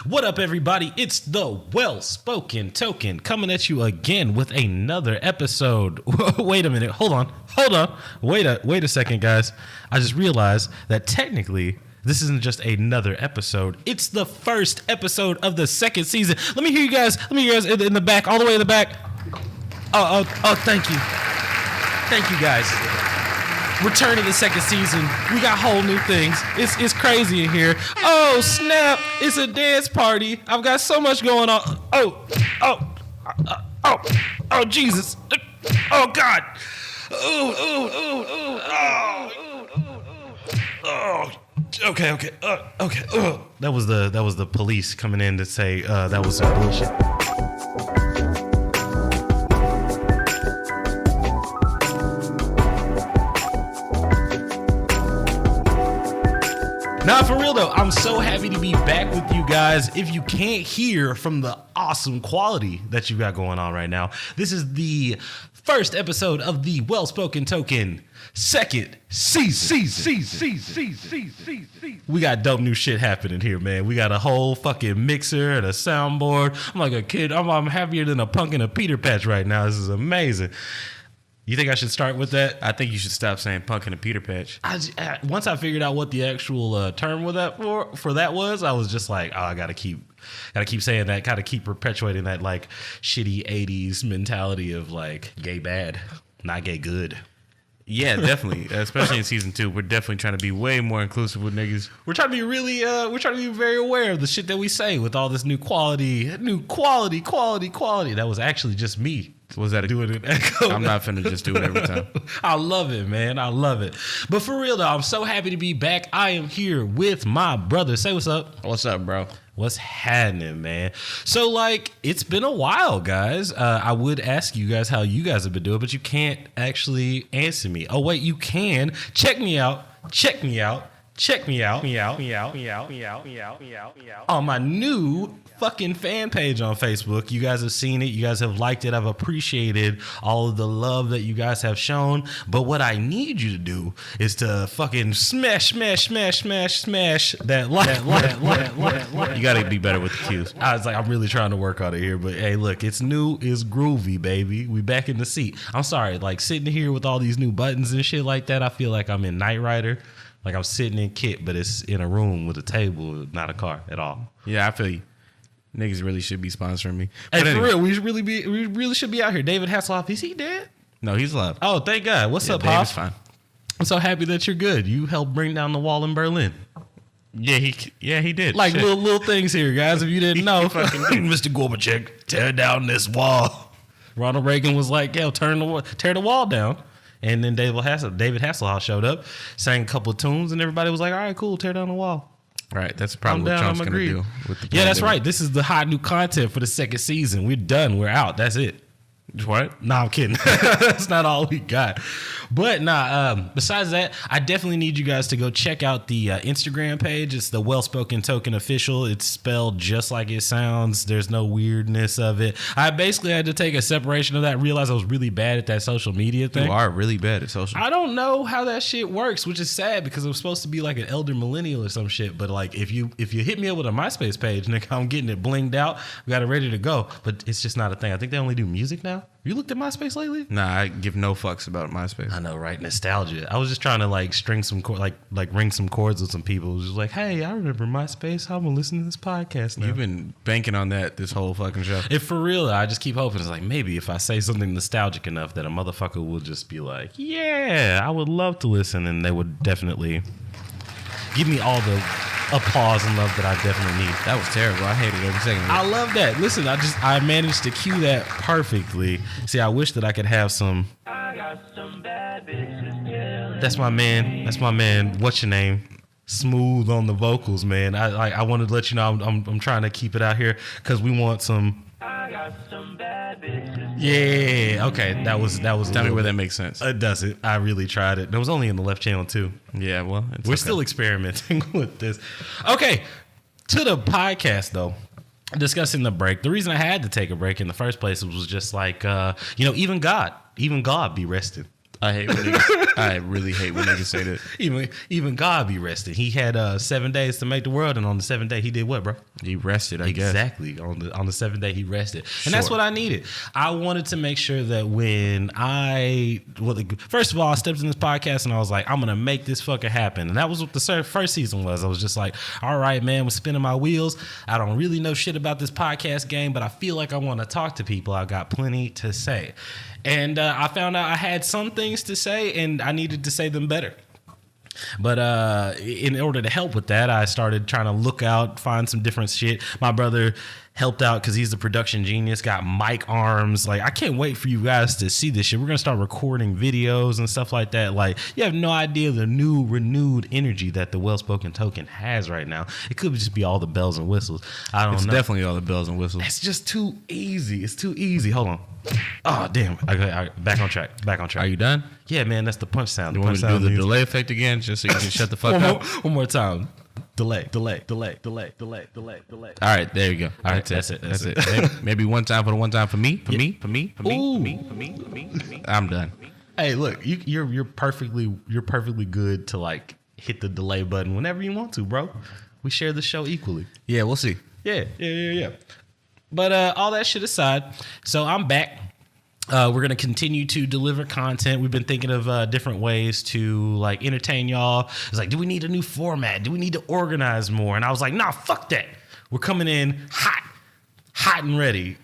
What up, everybody? It's the Well-Spoken Token coming at you again with another episode. Wait a minute. Hold on. Wait a second, guys. I just realized that technically this isn't just another episode. It's the first episode of the second season. Let me hear you guys in the back, all the way in the back. Oh, thank you. Thank you, guys. Return to the second season. We got whole new things. It's crazy in here. Oh, snap. It's a dance party. I've got so much going on. Oh, Jesus. Oh, God. Okay. That was the police coming in to say that was some bullshit. Nah, for real though, I'm so happy to be back with you guys. If you can't hear from the awesome quality that you got going on right now, this is the first episode of the Well-Spoken Token second season. We got dope new shit happening here, man. We got a whole fucking mixer and a soundboard. I'm like a kid. I'm happier than a punk in a Peter Patch right now. This is amazing. You think I should start with that? I think you should stop saying punk in a Peter Patch. Once I figured out what the actual term with that for that was, I was just like, oh, I gotta keep saying that, gotta keep perpetuating that like shitty 80s mentality of like gay bad, not gay good. Yeah, definitely. Especially in season 2, we're definitely trying to be way more inclusive with niggas. We're trying to be really, we're trying to be very aware of the shit that we say with all this new quality. That was actually just me. Was that doing an echo? I'm not finna just do it every time. I love it, man. I love it. But for real though, I'm so happy to be back. I am here with my brother. Say what's up. What's up, bro? What's happening, man? So, like, it's been a while, guys. I would ask you guys how you guys have been doing, but you can't actually answer me. Oh, wait, you can. Check me out. On my new fucking fan page on Facebook. You guys have seen it. You guys have liked it. I've appreciated all of the love that you guys have shown. But what I need you to do is to fucking smash that like. You gotta be better with the cues. I was like, I'm really trying to work on it here. But hey, look, it's new, it's groovy, baby. We back in the seat. I'm sorry, like sitting here with all these new buttons and shit like that, I feel like I'm in Knight Rider. Like I'm sitting in Kit, but it's in a room with a table, not a car at all. Yeah, I feel you. Niggas really should be sponsoring me. Hey, for real, we really should be out here. David Hasselhoff, is he dead? No, he's alive. Oh, thank God. What's up, David's Hoff? fine. I'm so happy that you're good. You helped bring down the wall in Berlin. Yeah, he did. Like shit. little things here, guys. If you didn't know, Mr. Gorbachev, tear down this wall. Ronald Reagan was like, "Yo, tear the wall down." And then David Hasselhoff showed up, sang a couple of tunes, and everybody was like, "All right, cool, tear down the wall." Right, that's probably what Trump's going to do. With the yeah, that's right. This is the hot new content for the second season. We're done. We're out. That's it. What? Nah, I'm kidding. That's not all we got. But besides that, I definitely need you guys to go check out the Instagram page. It's the Well-Spoken Token Official. It's spelled just like it sounds. There's no weirdness of it. I basically had to take a separation of that, realize I was really bad at that social media thing. You are really bad at social. I don't know how that shit works, which is sad because I'm supposed to be like an elder millennial or some shit. But like if you hit me up with a MySpace page, nigga, I'm getting it blinged out. We got it ready to go. But it's just not a thing. I think they only do music now. You looked at MySpace lately? Nah, I give no fucks about MySpace. I know, right? Nostalgia. I was just trying to like string some like ring some chords with some people. It was just like, hey, I remember MySpace. I'm gonna listen to this podcast now. You've been banking on that this whole fucking show. If for real, I just keep hoping it's like maybe if I say something nostalgic enough that a motherfucker will just be like, yeah, I would love to listen, and they would definitely give me all the applause and love that I definitely need. That was terrible. I hated every second of it. I love that. Listen, I managed to cue that perfectly. See, I wish that I could have some. I got some bad bitches. That's my man. What's your name? Smooth on the vocals, man. I wanted to let you know I'm trying to keep it out here because we want some. I got some bad bitches. Yeah. Okay. That was. Tell me where that makes sense. It doesn't. I really tried it. It was only in the left channel too. Yeah. Well, we're still experimenting with this. Okay. To the podcast though. Discussing the break. The reason I had to take a break in the first place was just like, even God be rested. I really hate when niggas say that. Even God be rested. He had 7 days to make the world, and on the seventh day he did what, bro? He rested, I guess. Exactly. On the seventh day he rested, and that's what I needed. I wanted to make sure that when first of all, I stepped in this podcast and I was like, I'm gonna make this fucking happen, and that was what the first season was. I was just like, all right, man, I'm spinning my wheels. I don't really know shit about this podcast game, but I feel like I want to talk to people. I got plenty to say. And I found out I had some things to say, and I needed to say them better. But in order to help with that, I started trying to look out, find some different shit. My brother helped out because he's the production genius, got mic arms. Like, I can't wait for you guys to see this shit. We're going to start recording videos and stuff like that. Like, you have no idea the new renewed energy that the Well-Spoken Token has right now. It could just be all the bells and whistles. I don't know. It's definitely all the bells and whistles. It's just too easy. It's too easy. Hold on. Oh, damn. Okay, back on track. Are you done? Yeah, man, that's the punch sound. You want me to do the delay effect again just so you can shut the fuck up? One more time. Delay. All right, there you go. All right, that's it. Maybe one time for the one time for me. For me. I'm done. Hey, look, you're perfectly good to like hit the delay button whenever you want to, bro. We share the show equally. Yeah, we'll see. Yeah. But all that shit aside, so I'm back. We're going to continue to deliver content. We've been thinking of different ways to like entertain y'all. It's like, do we need a new format? Do we need to organize more? And I was like, nah, fuck that. We're coming in hot and ready.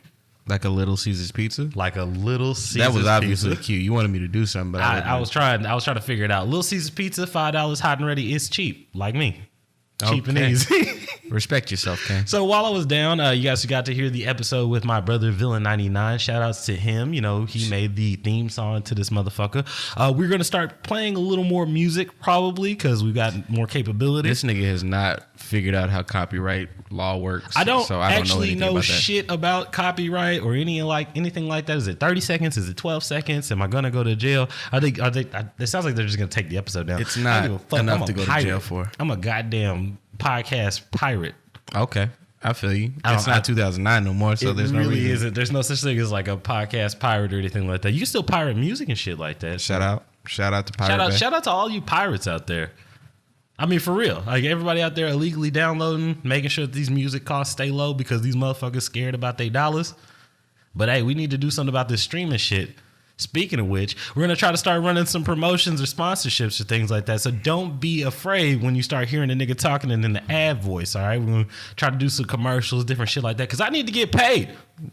Like a Little Caesar's pizza? Like a Little Caesar's That was obviously pizza. cute. You wanted me to do something, but I was trying to figure it out. Little Caesar's pizza, $5 hot and ready is cheap, like me. Cheap and easy. Respect yourself, Ken. So while I was down, you guys got to hear the episode with my brother Villain99. Shout outs to him. You know, he made the theme song to this motherfucker. We're going to start playing a little more music probably because we've got more capability. This nigga has not figured out how copyright law works. I don't know actually know about shit about copyright or anything like that. Is it 30 seconds? Is it 12 seconds? Am I going to go to jail? It sounds like they're just going to take the episode down. It's not enough to go to jail for. I'm a goddamn podcast pirate. Okay, I feel you. It's not 2009 no more, so there's no reason. Isn't. There's no such thing as like a podcast pirate or anything like that. You can still pirate music and shit like that. Shout out to Pirate Bay. Shout out to all you pirates out there. I mean, for real. Like, everybody out there illegally downloading, making sure that these music costs stay low because these motherfuckers scared about their dollars. But hey, we need to do something about this streaming shit. Speaking of which, we're going to try to start running some promotions or sponsorships or things like that. So don't be afraid when you start hearing a nigga talking in the ad voice, all right? We're going to try to do some commercials, different shit like that, because I need to get paid.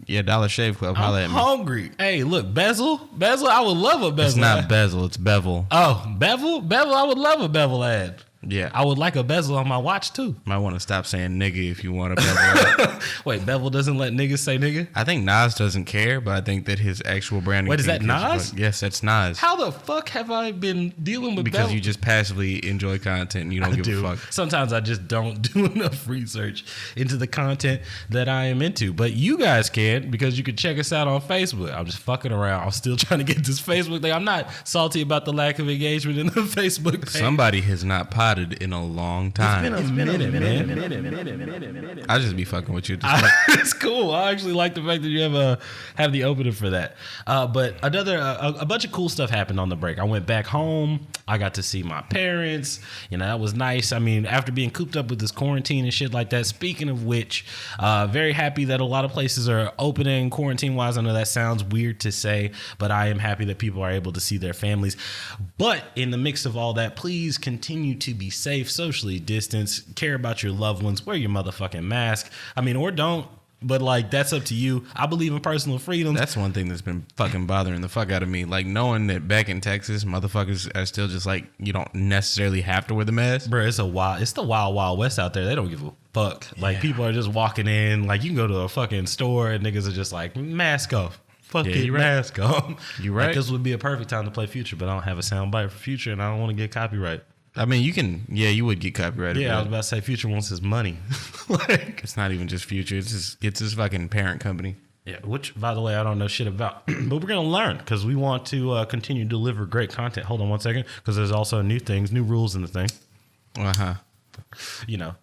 Yeah, Dollar Shave Club. Holla at me. I'm hungry. Hey, look, bezel, I would love a bezel. It's not bezel, it's bevel. Oh, bevel? I would love a bevel ad. Yeah. I would like a bezel on my watch, too. Might want to stop saying nigga if you want a bevel. Wait, Bevel doesn't let niggas say nigga? I think Nas doesn't care, but I think that his actual branding... Wait, is that Nas? Yes, that's Nas. How the fuck have I been dealing with Because Bevel? you just passively enjoy content and you don't give a fuck. Sometimes I just don't do enough research into the content that I am into. But you guys can, because you can check us out on Facebook. I'm just fucking around. I'm still trying to get this Facebook thing. I'm not salty about the lack of engagement in the Facebook page. Somebody has not potted in a long time. It's been a minute. I just be fucking with you. It's cool. I actually like the fact that you have the opening for that. But a bunch of cool stuff happened on the break. I went back home. I got to see my parents. You know, that was nice. I mean, after being cooped up with this quarantine and shit like that. Speaking of which, very happy that a lot of places are opening quarantine-wise. I know that sounds weird to say, but I am happy that people are able to see their families. But in the mix of all that, please continue to be safe, socially distance, care about your loved ones, wear your motherfucking mask. I mean, or don't, but like, that's up to you. I believe in personal freedom. That's one thing that's been fucking bothering the fuck out of me. Like, knowing that back in Texas, motherfuckers are still just like, you don't necessarily have to wear the mask. Bro, it's the wild west out there. They don't give a fuck. Like, people are just walking in. Like, you can go to a fucking store and niggas are just like, mask off. Fucking mask off. You right. Like, this would be a perfect time to play Future, but I don't have a sound bite for Future and I don't want to get copyright. I mean, you can, you would get copyrighted. Yeah, I was about to say Future wants his money. Like, it's not even just Future. It's his fucking parent company. Yeah, which, by the way, I don't know shit about. But we're going to learn because we want to continue to deliver great content. Hold on one second, because there's also new rules in the thing. Uh-huh. You know.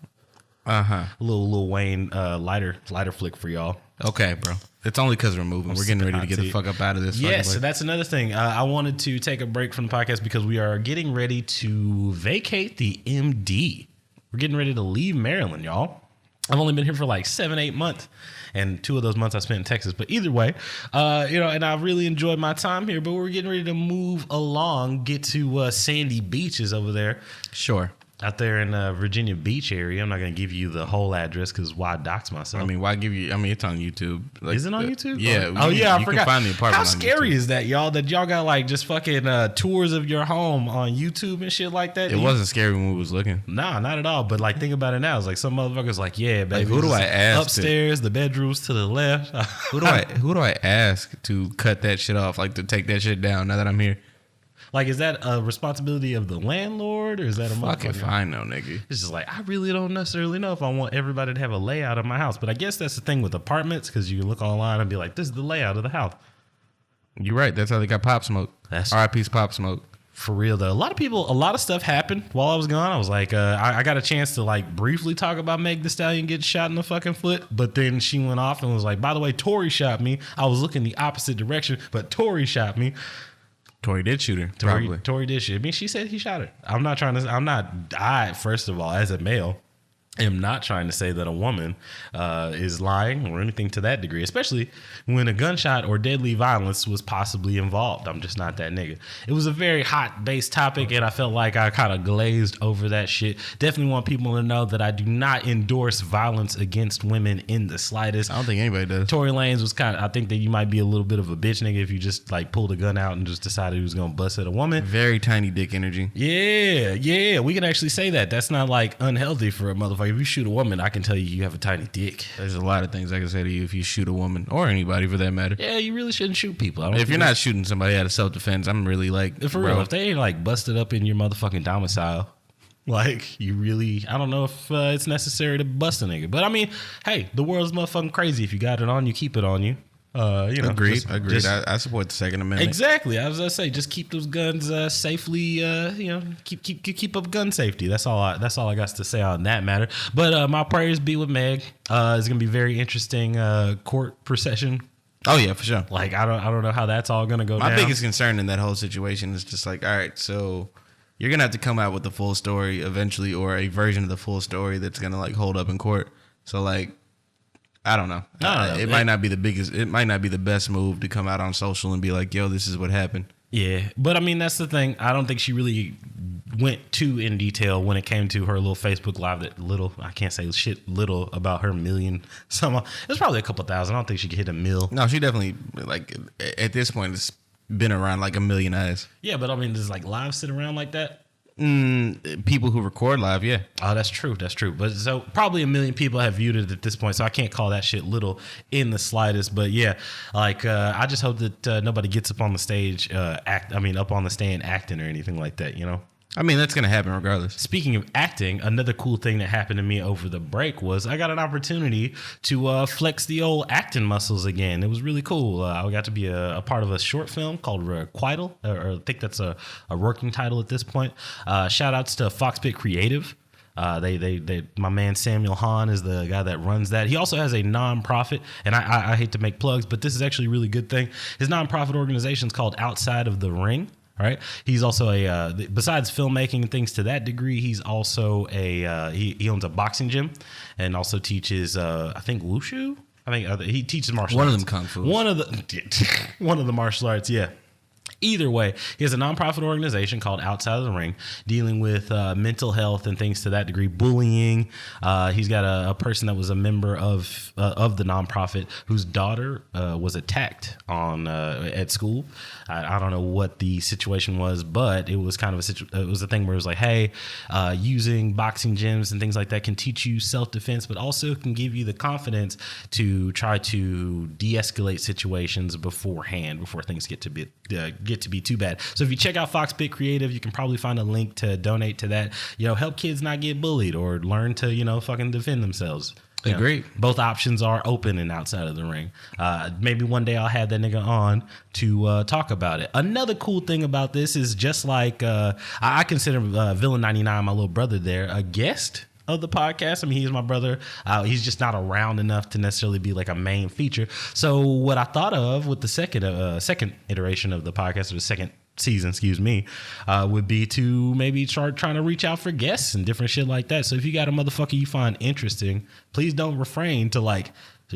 A little Wayne lighter flick for y'all. Okay, bro. It's only because we're moving. We're getting ready to get the fuck up out of this. Yes, so that's another thing. I wanted to take a break from the podcast because we are getting ready to vacate the MD. We're getting ready to leave Maryland, y'all. I've only been here for like 7-8 months, and 2 of those months I spent in Texas. But either way, and I really enjoyed my time here. But we're getting ready to move along, get to Sandy Beaches over there. Sure. Out there in Virginia Beach area. I'm not going to give you the whole address because why dox myself? I mean, why give you? I mean, it's on YouTube. Like, is it on YouTube? Yeah. I forgot. Can find the apartment. How scary is that, y'all? That y'all got like just fucking tours of your home on YouTube and shit like that? It wasn't scary when we was looking. Nah, not at all. But like, think about it now. It's like some motherfuckers like, yeah, baby. Like, who do I ask? Upstairs, the bedrooms to the left. Who do I ask to cut that shit off? Like to take that shit down now that I'm here. Like, is that a responsibility of the landlord or is that a fuck if I know, nigga? It's just like, I really don't necessarily know if I want everybody to have a layout of my house. But I guess that's the thing with apartments because you can look online and be like, this is the layout of the house. You're right. That's how they got Pop Smoke. That's RIP's Pop Smoke. For real, though. A lot of stuff happened while I was gone. I was like, I got a chance to like briefly talk about Meg The Stallion getting shot in the fucking foot. But then she went off and was like, by the way, Tory shot me. I was looking the opposite direction, but Tory shot me. Tory did shoot her. Probably. Tory did shoot. I mean, she said he shot her. I, first of all, as a male, am not trying to say that a woman is lying or anything to that degree, especially when a gunshot or deadly violence was possibly involved. I'm just not that nigga. It was a very hot base topic, and I felt like I kind of glazed over that shit. Definitely want people to know that I do not endorse violence against women in the slightest. I don't think anybody does. Tory Lanez was I think that you might be a little bit of a bitch nigga if you just like pulled a gun out and just decided he was going to bust at a woman. Very tiny dick energy. Yeah. We can actually say that. That's not like unhealthy for a motherfucker. If you shoot a woman, I can tell you have a tiny dick. There's a lot of things I can say to you if you shoot a woman or anybody for that matter. Yeah, you really shouldn't shoot people. If you're not shooting somebody out of self-defense, I'm really like, for real, if they ain't like busted up in your motherfucking domicile, like you really, I don't know if it's necessary to bust a nigga. But I mean, hey, the world's motherfucking crazy. If you got it on you, keep it on you. Agreed. I support the Second Amendment. Exactly. I was gonna say, just keep those guns safely. Keep up gun safety. That's all I got to say on that matter. But my prayers be with Meg. It's gonna be very interesting court procession. Oh yeah, for sure. Like I don't know how that's all gonna go down. My biggest concern in that whole situation is just like, all right, so you're gonna have to come out with the full story eventually, or a version of the full story that's gonna like hold up in court. So like, I don't know. It might not be the biggest. It might not be the best move to come out on social and be like, "Yo, this is what happened." Yeah, but I mean that's the thing. I don't think she really went too in detail when it came to her little Facebook live. I can't say shit little about her million. It was probably a couple thousand. I don't think she could hit a mil. No, she definitely like at this point it's been around like a million eyes. Yeah, but I mean, does like live sit around like that? People who record live, yeah. Oh, that's true. But so probably a million people have viewed it at this point, so I can't call that shit little in the slightest. But yeah, like I just hope that nobody gets up on the stage, up on the stand acting or anything like that, you know? I mean, that's going to happen regardless. Speaking of acting, another cool thing that happened to me over the break was I got an opportunity to flex the old acting muscles again. It was really cool. I got to be a part of a short film called Quidal, or I think that's a working title at this point. Shout outs to Foxpit Creative. My man Samuel Hahn is the guy that runs that. He also has a nonprofit, and I hate to make plugs, but this is actually a really good thing. His nonprofit organization is called Outside of the Ring. Right. He's also besides filmmaking and things to that degree, he's also he owns a boxing gym and also teaches, I think, wushu. I think he teaches martial arts. One of them kung fu. One of the martial arts. Yeah. Either way, he has a nonprofit organization called Outside of the Ring, dealing with mental health and things to that degree, bullying. He's got a person that was a member of the nonprofit whose daughter was attacked at school. I don't know what the situation was, but it was kind of it was a thing where it was like, hey, using boxing gyms and things like that can teach you self-defense, but also can give you the confidence to try to de-escalate situations beforehand, before things get to be too bad. So if you check out Foxbit Creative, you can probably find a link to donate to that. Help kids not get bullied or learn to fucking defend themselves. Agreed. Both options are open and Outside of the Ring. Maybe one day I'll have that nigga on to talk about it. Another cool thing about this is just like I consider Villain 99, my little brother there, a guest of the podcast. I mean, he's my brother. He's just not around enough to necessarily be like a main feature. So what I thought of with the second iteration of the podcast, or the second season, would be to maybe start trying to reach out for guests and different shit like that. So if you got a motherfucker you find interesting, please don't refrain to like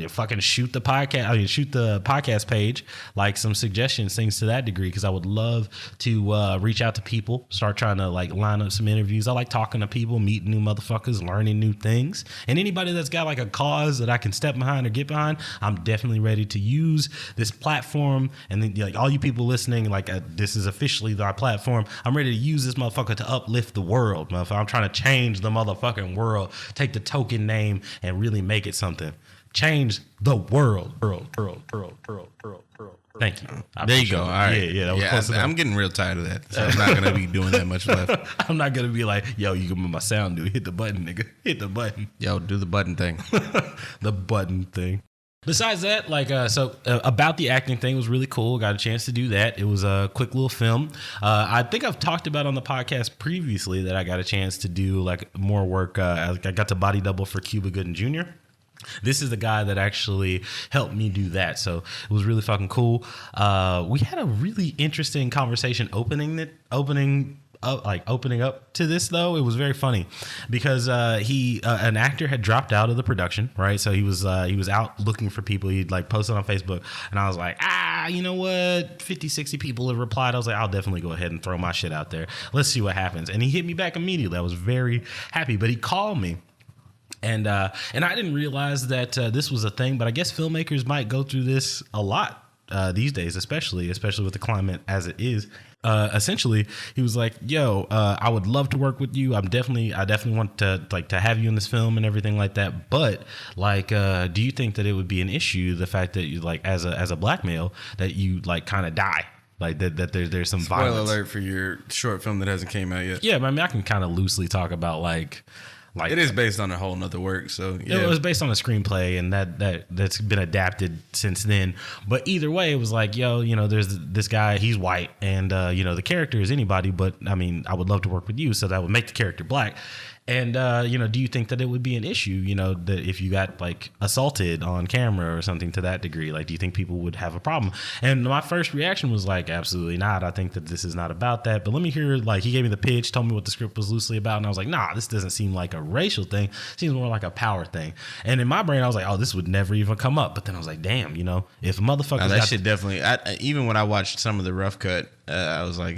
fucking shoot the podcast page, like some suggestions, things to that degree, because I would love to reach out to people, start trying to like line up some interviews. I like talking to people, meeting new motherfuckers, learning new things. And anybody that's got like a cause that I can step behind or get behind, I'm definitely ready to use this platform. And then like all you people listening, like this is officially our platform. I'm ready to use this motherfucker to uplift the world, motherfucker. I'm trying to change the motherfucking world. Take the token name and really make it something. Change the world. Thank you. There you go. All right. Yeah, that was close enough. I'm getting real tired of that. So I'm not going to be doing that much left. I'm not going to be like, yo, you can move my sound, dude. Hit the button, nigga. Hit the button. Yo, do the button thing. The button thing. Besides that, about the acting thing was really cool. Got a chance to do that. It was a quick little film. I think I've talked about on the podcast previously that I got a chance to do like more work. I got to body double for Cuba Gooding Jr. This is the guy that actually helped me do that. So it was really fucking cool. We had a really interesting conversation opening up to this, though. It was very funny because an actor had dropped out of the production, right? So he was out looking for people. He'd like posted on Facebook, and I was like, you know what? 50, 60 people have replied. I was like, I'll definitely go ahead and throw my shit out there. Let's see what happens. And he hit me back immediately. I was very happy, but he called me. And I didn't realize that this was a thing, but I guess filmmakers might go through this a lot these days, especially with the climate as it is. Essentially, he was like, "Yo, I would love to work with you. I definitely want to have you in this film and everything like that. But do you think that it would be an issue, the fact that you as a black male, that you kind of die?" Like that there's some violence. Spoiler alert for your short film that hasn't came out yet. Yeah, but I mean, I can kind of loosely talk about like it is based on a whole nother work, so yeah. It was based on a screenplay, and that's been adapted since then. But either way, it was like, yo, there's this guy, he's white, and the character is anybody, but I mean, I would love to work with you, so that would make the character black. And do you think that it would be an issue, that if you got assaulted on camera or something to that degree? Do you think people would have a problem? And my first reaction was absolutely not. I think that this is not about that. But let me hear, he gave me the pitch, told me what the script was loosely about, and I was like, nah, this doesn't seem like a racial thing. It seems more like a power thing. And in my brain, I was like, oh, this would never even come up. But then I was like, damn, if a motherfucker, that shit definitely. Even when I watched some of the rough cut, I was like,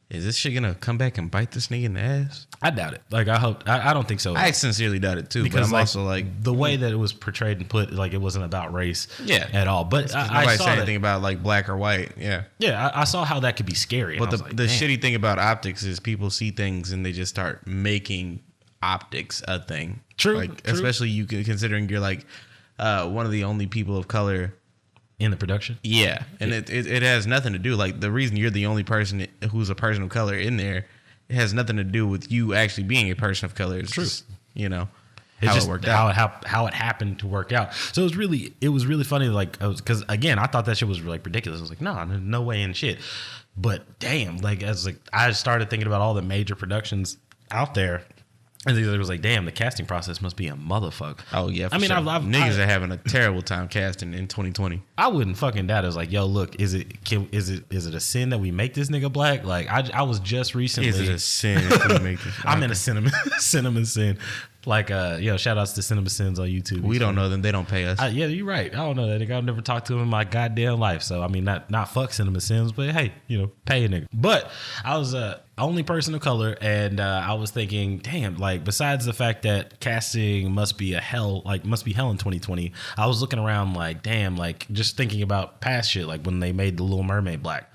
is this shit gonna come back and bite this nigga in the ass? I doubt it. I hope. I don't think so. I sincerely doubt it too. Because but I'm also the way that it was portrayed and put, it wasn't about race, at all. But nobody said anything about black or white. Yeah, I saw how that could be scary. But the shitty thing about optics is people see things and they just start making optics a thing. True. Especially you considering you're one of the only people of color in the production. Yeah. And it has nothing to do, the reason you're the only person who's a person of color in there, it has nothing to do with you actually being a person of color. It's true. Just, how it worked out. How it happened to work out. So it was really funny, because again, I thought that shit was ridiculous. I was like, no way in shit. But damn, I started thinking about all the major productions out there. And it was damn, the casting process must be a motherfucker. Oh yeah, I mean, sure. Niggas are having a terrible time casting in 2020. I wouldn't fucking doubt it. It was yo, look, is it a sin that we make this nigga black? I was just recently. Is it a sin if we make this? I'm in a cinnamon sin. Shout outs to Cinema Sins on YouTube. We don't know them. They don't pay us. Yeah, you're right. I don't know that nigga. I've never talked to him in my goddamn life. So, I mean, not fuck Cinema Sins, but hey, pay a nigga. But I was only person of color, and I was thinking, damn, besides the fact that casting must be hell in 2020, I was looking around damn, just thinking about past shit, when they made The Little Mermaid black.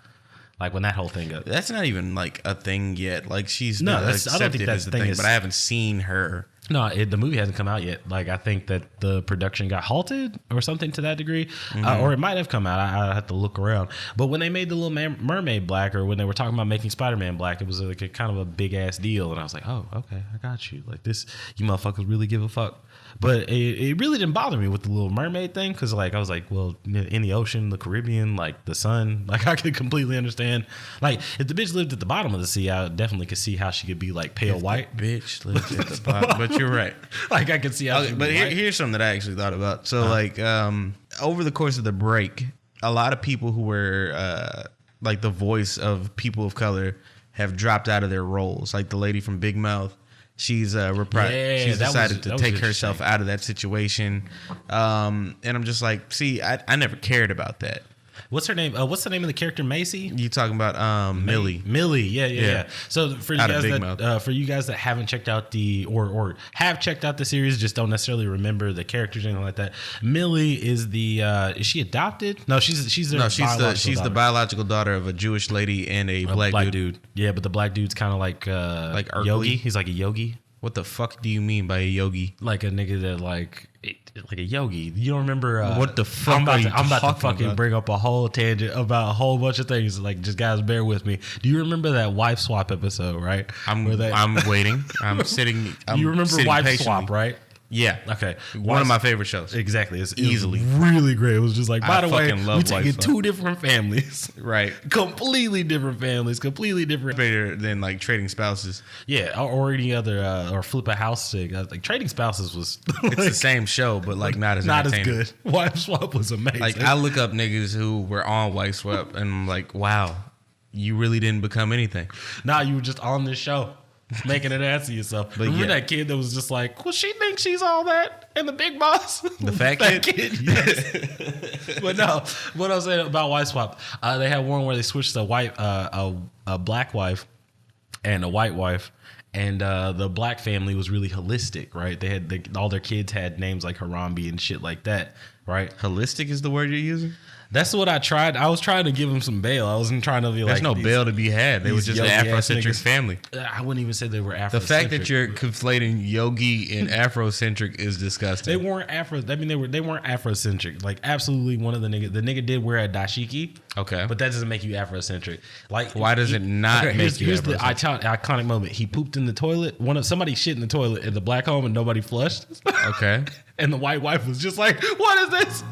When that whole thing. That's not even a thing yet. She's no, not I don't think that's the thing. But I haven't seen her. No, the movie hasn't come out yet. I think that the production got halted or something to that degree, or it might have come out. I have to look around. But when they made The Little Mermaid black, or when they were talking about making Spider-Man black, it was a kind of a big ass deal. And I was like, oh, okay, I got you. This, you motherfuckers really give a fuck. But it really didn't bother me with The Little Mermaid thing, because I was like, well, in the ocean, the Caribbean, the sun, I could completely understand. If the bitch lived at the bottom of the sea, I definitely could see how she could be pale white. Bitch lived at the bottom, but You're right. Like I can see how. Okay, but here's something that I actually thought about. So like over the course of the break, a lot of people who were like the voice of people of color have dropped out of their roles. Like the lady from Big Mouth, she's she's decided to take herself out of that situation. And I'm just like, see, I never cared about that. What's her name? What's the name of the character? Macy? You talking about Millie? Millie, yeah. So for you Out guys of that for you guys that haven't checked out or have checked out the series, just don't necessarily remember the characters or anything like that. Millie is the is she adopted? No, she's the biological daughter of a Jewish lady and a black dude. Yeah, but the black dude's kind of like yogi. He's like a yogi. What the fuck do you mean by a yogi? Like a nigga that like a yogi. You don't remember what the fuck? I'm about to fucking bring up a whole tangent about a whole bunch of things. Like, just guys, bear with me. Do you remember that wife swap episode? Right? I'm waiting. I'm sitting. You remember wife patiently. Swap, right? Yeah. Okay. One of my favorite shows. Exactly. It's easily really great. It was just like, by the way, we taking Swap. two different families. Right. Completely different families. Completely different. Better than like Trading Spouses. Yeah. Or any other, or Flip a House thing. Like Trading Spouses was. It's the same show, but like not as good. Wife Swap was amazing. Like I look up niggas who were on Wife Swap and I'm like, wow, you really didn't become anything. Nah, you were just on this show. Making an ass of yourself. But remember that kid that was just like, well, she thinks she's all that, and the big boss, the fat kid. Yes. But no, what I was saying about wife swap, they had one where they switched a black wife and a white wife, and the black family was really holistic, right? They had all their kids had names like Harambe and shit like that, right? Holistic is the word you're using. That's what I tried. I was trying to give him some bail. I wasn't trying to be There's like... no bail to be had. They were just an Afrocentric family. I wouldn't even say they were Afrocentric. The fact that you're conflating yogi and Afrocentric is disgusting. They weren't Afro... I mean, they weren't Afrocentric. Like, absolutely one of the niggas... The nigga did wear a dashiki. Okay. But that doesn't make you Afrocentric. Like, why does it not make you Here's the iconic moment. He pooped in the toilet. Somebody shit in the toilet in the black home and nobody flushed. Okay. And the white wife was just like, what is this?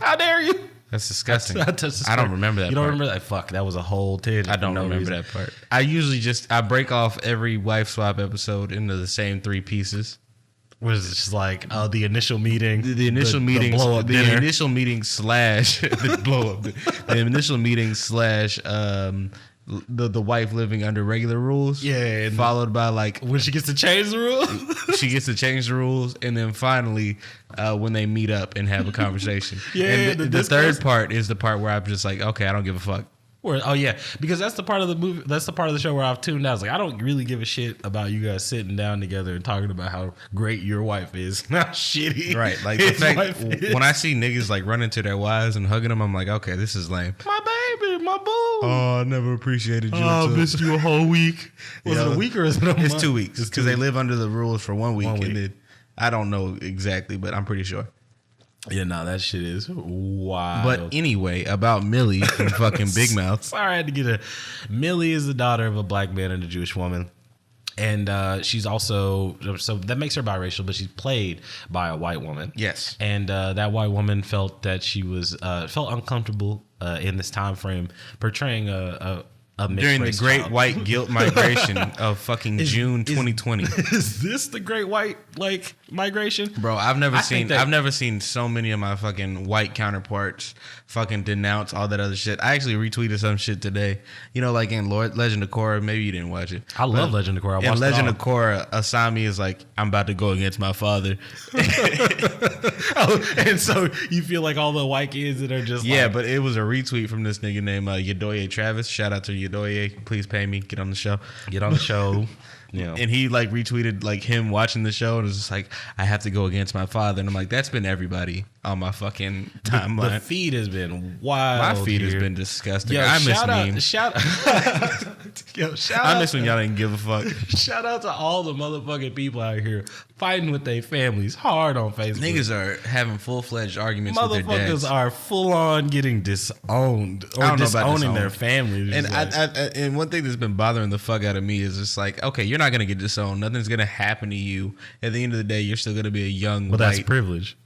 How dare you? That's disgusting. I don't remember that. You don't remember that? Fuck, that was a whole tangent. I don't remember that part. I usually I break off every wife swap episode into the same three pieces. Was it just like the initial meeting, the initial meeting, the blow up the dinner. initial meeting slash the blow up, the initial meeting slash the wife living under regular rules. Yeah, and followed by like when she gets to change the rules. She gets to change the rules, and then finally when they meet up and have a conversation. Yeah, and the third part is the part where I'm just like, okay, I don't give a fuck. Because that's the part of the movie. That's the part of the show where I've tuned out. I was like, I don't really give a shit about you guys sitting down together and talking about how great your wife is, how shitty. Right, like the fact when I see niggas like running to their wives and hugging them, I'm like, okay, this is lame. My baby, my boo. Oh, I never appreciated you. Oh, I missed you a whole week. Was it a week or is it a month? It's 2 weeks because they live under the rules for 1 week. And then I don't know exactly, but I'm pretty sure. Yeah, no, that shit is wild. But anyway, about Millie from fucking Big Mouth. Sorry, I had to get Millie is the daughter of a black man and a Jewish woman. And she's also, so that makes her biracial, but she's played by a white woman. Yes. And that white woman felt that she was, felt uncomfortable in this time frame portraying a during the Great White Guilt Migration of fucking June 2020. Is this the Great White migration? Bro, I've never seen so many of my fucking white counterparts fucking denounce all that other shit. I actually retweeted some shit today. You know, like in Legend of Korra, maybe you didn't watch it. I love Legend of Korra. In Legend of Korra, Asami is like, I'm about to go against my father. And so you feel like all the white kids that are just but it was a retweet from this nigga named Yodoye Travis. Shout out to Yodoye. Please pay me. Get on the show. You know. And he like retweeted like him watching the show and was just like, I have to go against my father. And I'm like, that's been everybody on my fucking timeline. The feed has been wild. My feed has been disgusting. Yo, I miss memes. I miss when y'all didn't give a fuck. Shout out to all the motherfucking people out here fighting with their families hard on Facebook. Niggas are having full-fledged arguments with their dads. Motherfuckers are full-on getting disowned or disowning their families. And one thing that's been bothering the fuck out of me is it's like, okay, you're not going to get disowned. Nothing's going to happen to you. At the end of the day, you're still going to be a young white. That's privilege.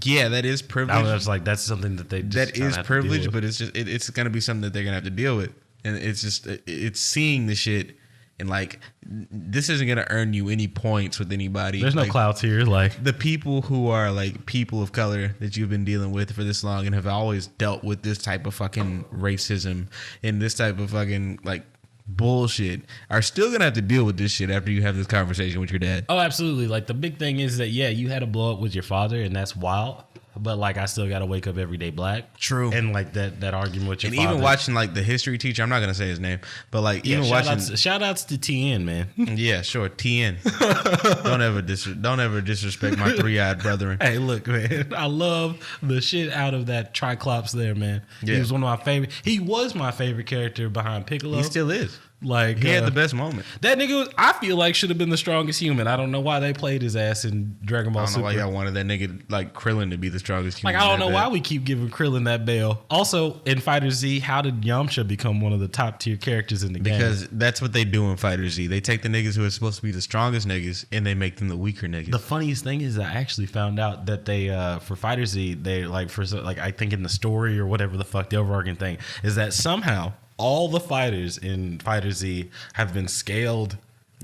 Yeah, that is privilege. That's something that they just that is privilege, but it's just it's going to be something that they're going to have to deal with. And it's just it's seeing the shit and like this isn't gonna earn you any points with anybody. There's no like, clouds here. Like the people who are like people of color that you've been dealing with for this long and have always dealt with this type of fucking racism and this type of fucking like bullshit are still gonna have to deal with this shit after you have this conversation with your dad. Oh, absolutely. Like the big thing is that you had to blow up with your father, and that's wild. But like I still got to wake up every day black. True. And like that argument with your father. And even watching like the history teacher, I'm not gonna say his name, but like even watching shout outs to TN, man. Yeah, sure, TN. don't ever disrespect my 3-eyed brethren. Hey, look, man, I love the shit out of that Triclops there, man. Yeah. He was one of my favorite. He was my favorite character behind Piccolo. He still is. Like he had the best moment. That nigga was, I feel like, should have been the strongest human. I don't know why they played his ass in Dragon Ball Super. I don't know why y'all wanted that nigga like Krillin to be the strongest human. Like, I don't know why we keep giving Krillin that bail. Also, in Fighter Z, how did Yamcha become one of the top tier characters in the game? Because that's what they do in Fighter Z. They take the niggas who are supposed to be the strongest niggas and they make them the weaker niggas. The funniest thing is I actually found out that they, for Fighter Z, they like, I think in the story or whatever the fuck, the overarching thing is that somehow all the fighters in Fighter Z have been scaled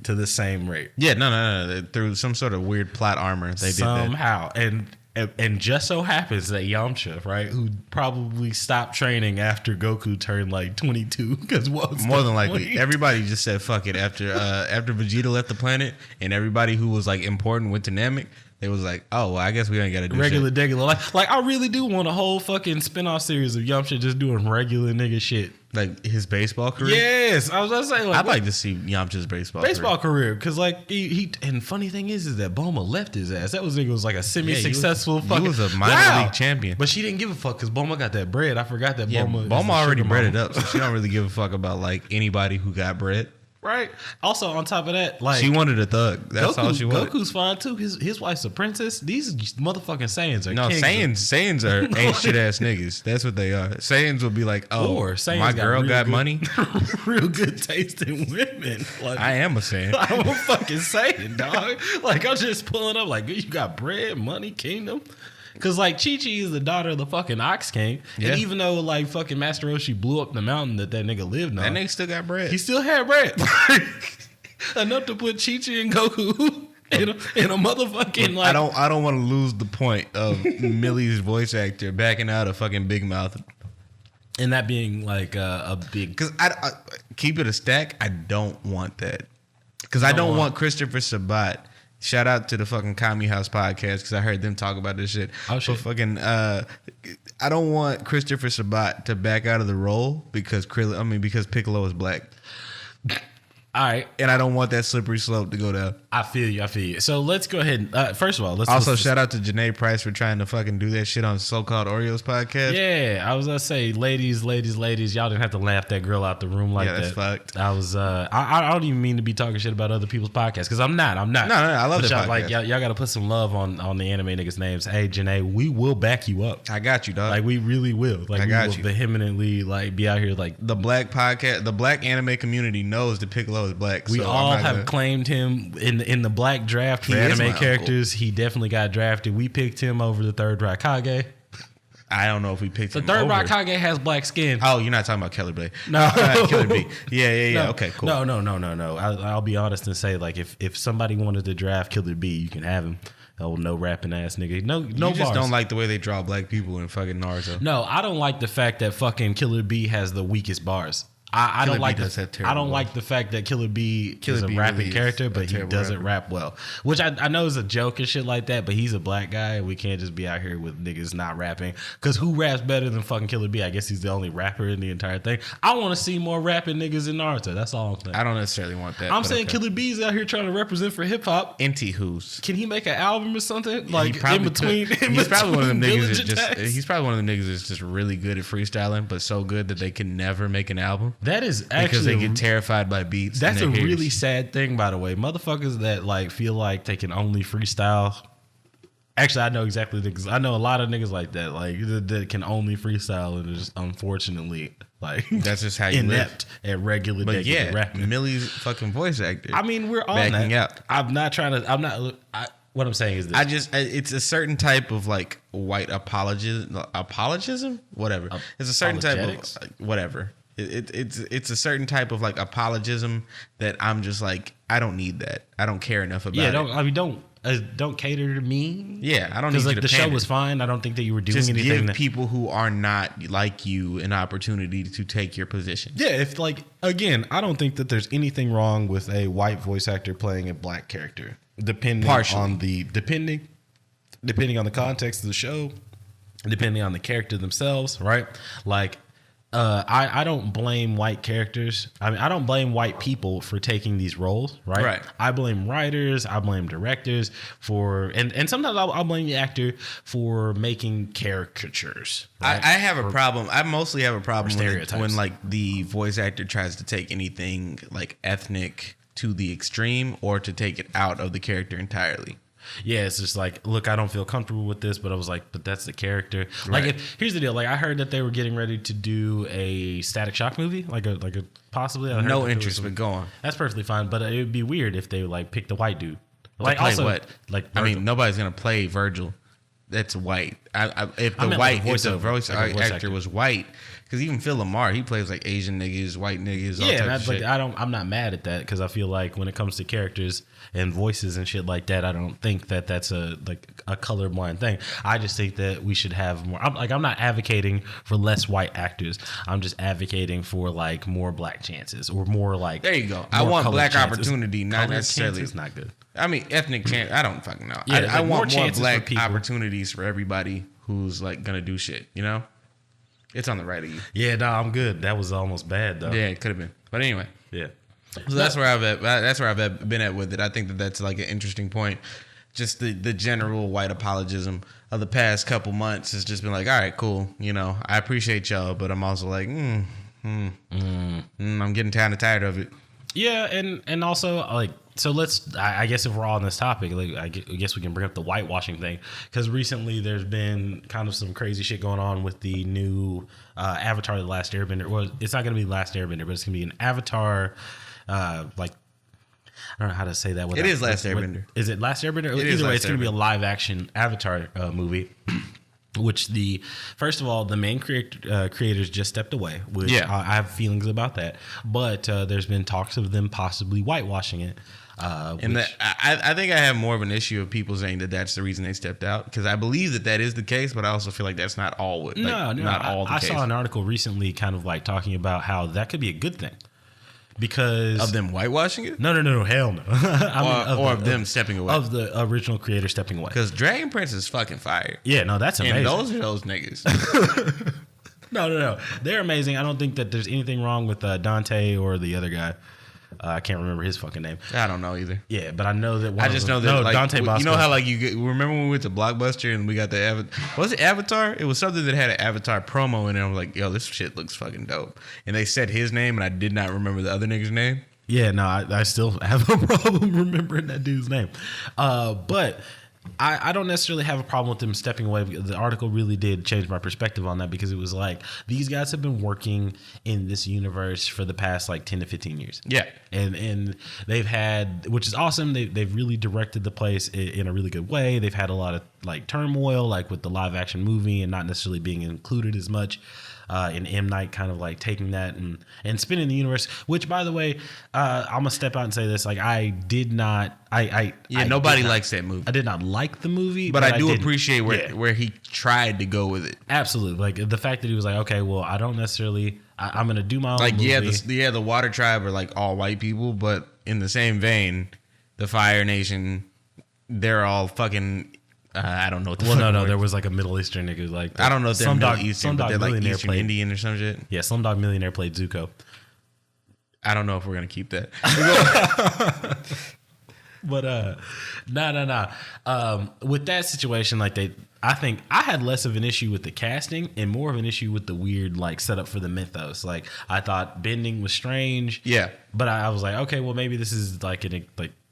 to the same rate. Yeah, no. Through some sort of weird plot armor, they somehow. And just so happens that Yamcha, right, who probably stopped training after Goku turned like 22, because more than likely everybody just said fuck it after Vegeta left the planet, and everybody who was like important went to Namek. It was like, oh, well, I guess we ain't got to do regular shit. Degular. Like, I really do want a whole fucking spinoff series of Yamcha just doing regular nigga shit. Like his baseball career? Yes. I was going to say, like, I'd like to see Yamcha's baseball career. Because, like, he and funny thing is that Bulma left his ass. That nigga was like a semi-successful fucking. He was a minor league champion. But she didn't give a fuck because Bulma got that bread. I forgot that Bulma already breaded up. So she don't really give a fuck about, like, anybody who got bread. Right. Also, on top of that, like, she wanted a thug. That's all she wanted. Goku's fine too. His wife's a princess. These motherfucking Saiyans are Saiyans are ain't shit ass niggas. That's what they are. Saiyans will be like, oh, my girl got money, real good taste in women. Like, I am a Saiyan. I'm a fucking Saiyan, dog. Like, I'm just pulling up. Like, you got bread, money, kingdom. Cause like Chi-Chi is the daughter of the fucking Ox King, and even though like fucking Master Roshi blew up the mountain that nigga lived on, that nigga still got bread. He still had bread, enough to put Chi-Chi and Goku in a motherfucking like. I don't want to lose the point of Millie's voice actor backing out a fucking Big Mouth, and that being like a big. Cause I keep it a stack. I don't want that because I don't want Christopher Sabat. Shout out to the fucking Kami House podcast because I heard them talk about this shit. Oh shit! But fucking, I don't want Christopher Sabat to back out of the role because Piccolo is black. All right, and I don't want that slippery slope to go down. I feel you. So let's go ahead. First of all, let's also shout out to Janae Price for trying to fucking do that shit on SocalledOreos podcast. Yeah, I was gonna say, ladies, y'all didn't have to laugh that girl out the room like that. Yeah, that's fucked. I was, I don't even mean to be talking shit about other people's podcasts because I'm not. No, I love that podcast. Like y'all got to put some love on the anime niggas' names. Hey, Janae, we will back you up. I got you, dog. Like we really will. Like I got you. Vehemently like be out here like the black podcast. The black anime community knows that Piccolo is black. We all have claimed him in the black draft for anime characters. Uncle. He definitely got drafted. We picked him over the third Raikage. I don't know if we picked him over. The third over. Raikage has black skin. Oh, you're not talking about Killer Blade. No. Killer Bee. Yeah. No. Okay, cool. No. I'll be honest and say, like, if somebody wanted to draft Killer Bee, you can have him. Oh, no rapping ass nigga. No you bars. just don't like the way they draw black people in fucking Naruto. No, I don't like the fact that fucking Killer Bee has the weakest bars. I don't like the fact that Killer Bee is a rapping character, but he doesn't rap well. Which I know is a joke and shit like that, but he's a black guy, and we can't just be out here with niggas not rapping. Because who raps better than fucking Killer Bee? I guess he's the only rapper in the entire thing. I want to see more rapping niggas in Naruto. That's all I'm saying. I don't necessarily want that. I'm saying Killer Bee's out here trying to represent for hip hop. Who's? Can he make an album or something? Like in between? He's probably one of them niggas. He's probably one of them niggas that's just really good at freestyling, but so good that they can never make an album. That is actually. They get terrified by beats. That's a really sad thing, by the way. Motherfuckers that like feel like they can only freestyle. Actually, I know exactly because I know a lot of niggas like that, like that can only freestyle and is unfortunately like that's just how you inept live. At regular. But yeah, rapping. Millie's fucking voice actor. I mean, we're all backing that. Out. I'm not trying to. I'm not. What I'm saying is this. It's a certain type of like white apologism, whatever. It's a certain type of whatever. It's a certain type of like apologism that I'm just like, I don't need that. I don't care enough about it. Don't cater to me. Yeah, I don't need you like to the pander. show was fine. I don't think that you were doing Just anything. give people who are not like you an opportunity to take your position. Yeah, if like again, I don't think that there's anything wrong with a white voice actor playing a black character, depending on the context of the show, depending on the character themselves, right? Like, I don't blame white characters. I mean, I don't blame white people for taking these roles, right? Right. I blame writers. I blame directors for, and sometimes I'll blame the actor for making caricatures. Right? I have a problem. I mostly have a problem when like the voice actor tries to take anything like ethnic to the extreme or to take it out of the character entirely. Yeah, it's just like, look, I don't feel comfortable with this, but I was like, but that's the character. Right. Like, here's the deal. Like, I heard that they were getting ready to do a Static Shock movie, like a possibly. I heard No interest, but go on. That's perfectly fine, but it would be weird if they like picked a white dude. Like also, what? Like, I mean, nobody's gonna play Virgil. That's white. If the voice actor was white, because even Phil Lamar, he plays like Asian niggas, white niggas. All yeah, type of shit. I'm not mad at that because I feel like when it comes to characters and voices and shit like that, I don't think that that's a colorblind thing. I just think that we should have more. I'm not advocating for less white actors. I'm just advocating for like more black chances or more like. There you go. I want black opportunity, not necessarily. It's not good. I mean, ethnic chance. I don't fucking know. Yeah, I want more black for opportunities for everybody who's like gonna do shit. You know, it's on the right of you. Yeah, no, I'm good. That was almost bad though. Yeah, it could have been. But anyway, yeah. So that's where I've been at with it. I think that that's like an interesting point. Just the general white apologism of the past couple months has just been like, all right, cool. You know, I appreciate y'all, but I'm also like, I'm getting kind of tired of it. Yeah, and also like, so I guess if we're all on this topic, like I guess we can bring up the whitewashing thing, because recently there's been kind of some crazy shit going on with the new Avatar: The Last Airbender. Well, it's not going to be The Last Airbender, but it's going to be an Avatar, like I don't know how to say that. It is Last Airbender. Is it Last Airbender? Either way, it's going to be a live action Avatar movie. Which first of all, the main creators just stepped away, which I have feelings about that. But there's been talks of them possibly whitewashing it. I think I have more of an issue of people saying that that's the reason they stepped out, because I believe that is the case, but I also feel like that's not all. Not all the case. I saw an article recently kind of like talking about how that could be a good thing. Because of them whitewashing it? No, hell no. Of them stepping away. Of the original creator stepping away. Because Dragon Prince is fucking fire. Yeah, no, that's amazing. And those are those niggas. No. They're amazing. I don't think that there's anything wrong with Dante or the other guy. I can't remember his fucking name. I don't know either. Yeah, but I know that I just know that like, Dante Bosco. You know how like remember when we went to Blockbuster and we got the was it Avatar? It was something that had an Avatar promo in it. I was like, yo, this shit looks fucking dope. And they said his name and I did not remember the other nigga's name. Yeah, no, I still have a problem remembering that dude's name. But I don't necessarily have a problem with them stepping away. The article really did change my perspective on that, because it was like, these guys have been working in this universe for the past like 10 to 15 years. Yeah. And they've had, which is awesome. They've really directed the place in a really good way. They've had a lot of like turmoil, like with the live action movie and not necessarily being included as much. And M. Night kind of like taking that and spinning the universe, which, by the way, I'm gonna step out and say this. Like, I did not. Nobody likes that movie. I did not like the movie, but I do appreciate where he tried to go with it. Absolutely, like the fact that he was like, okay, well, I don't necessarily. I'm gonna do my own movie. The Water Tribe are like all white people, but in the same vein, the Fire Nation, they're all fucking. I don't know what the fuck. No, there was like a Middle Eastern nigga. Like, I don't know if they're Middle Eastern, but they're like Eastern Indian or some shit. Yeah, Slumdog Millionaire played Zuko. I don't know if we're gonna keep that. But nah. With that situation, like I think I had less of an issue with the casting and more of an issue with the weird like setup for the mythos. Like, I thought bending was strange. Yeah, but I was like, okay, well, maybe this is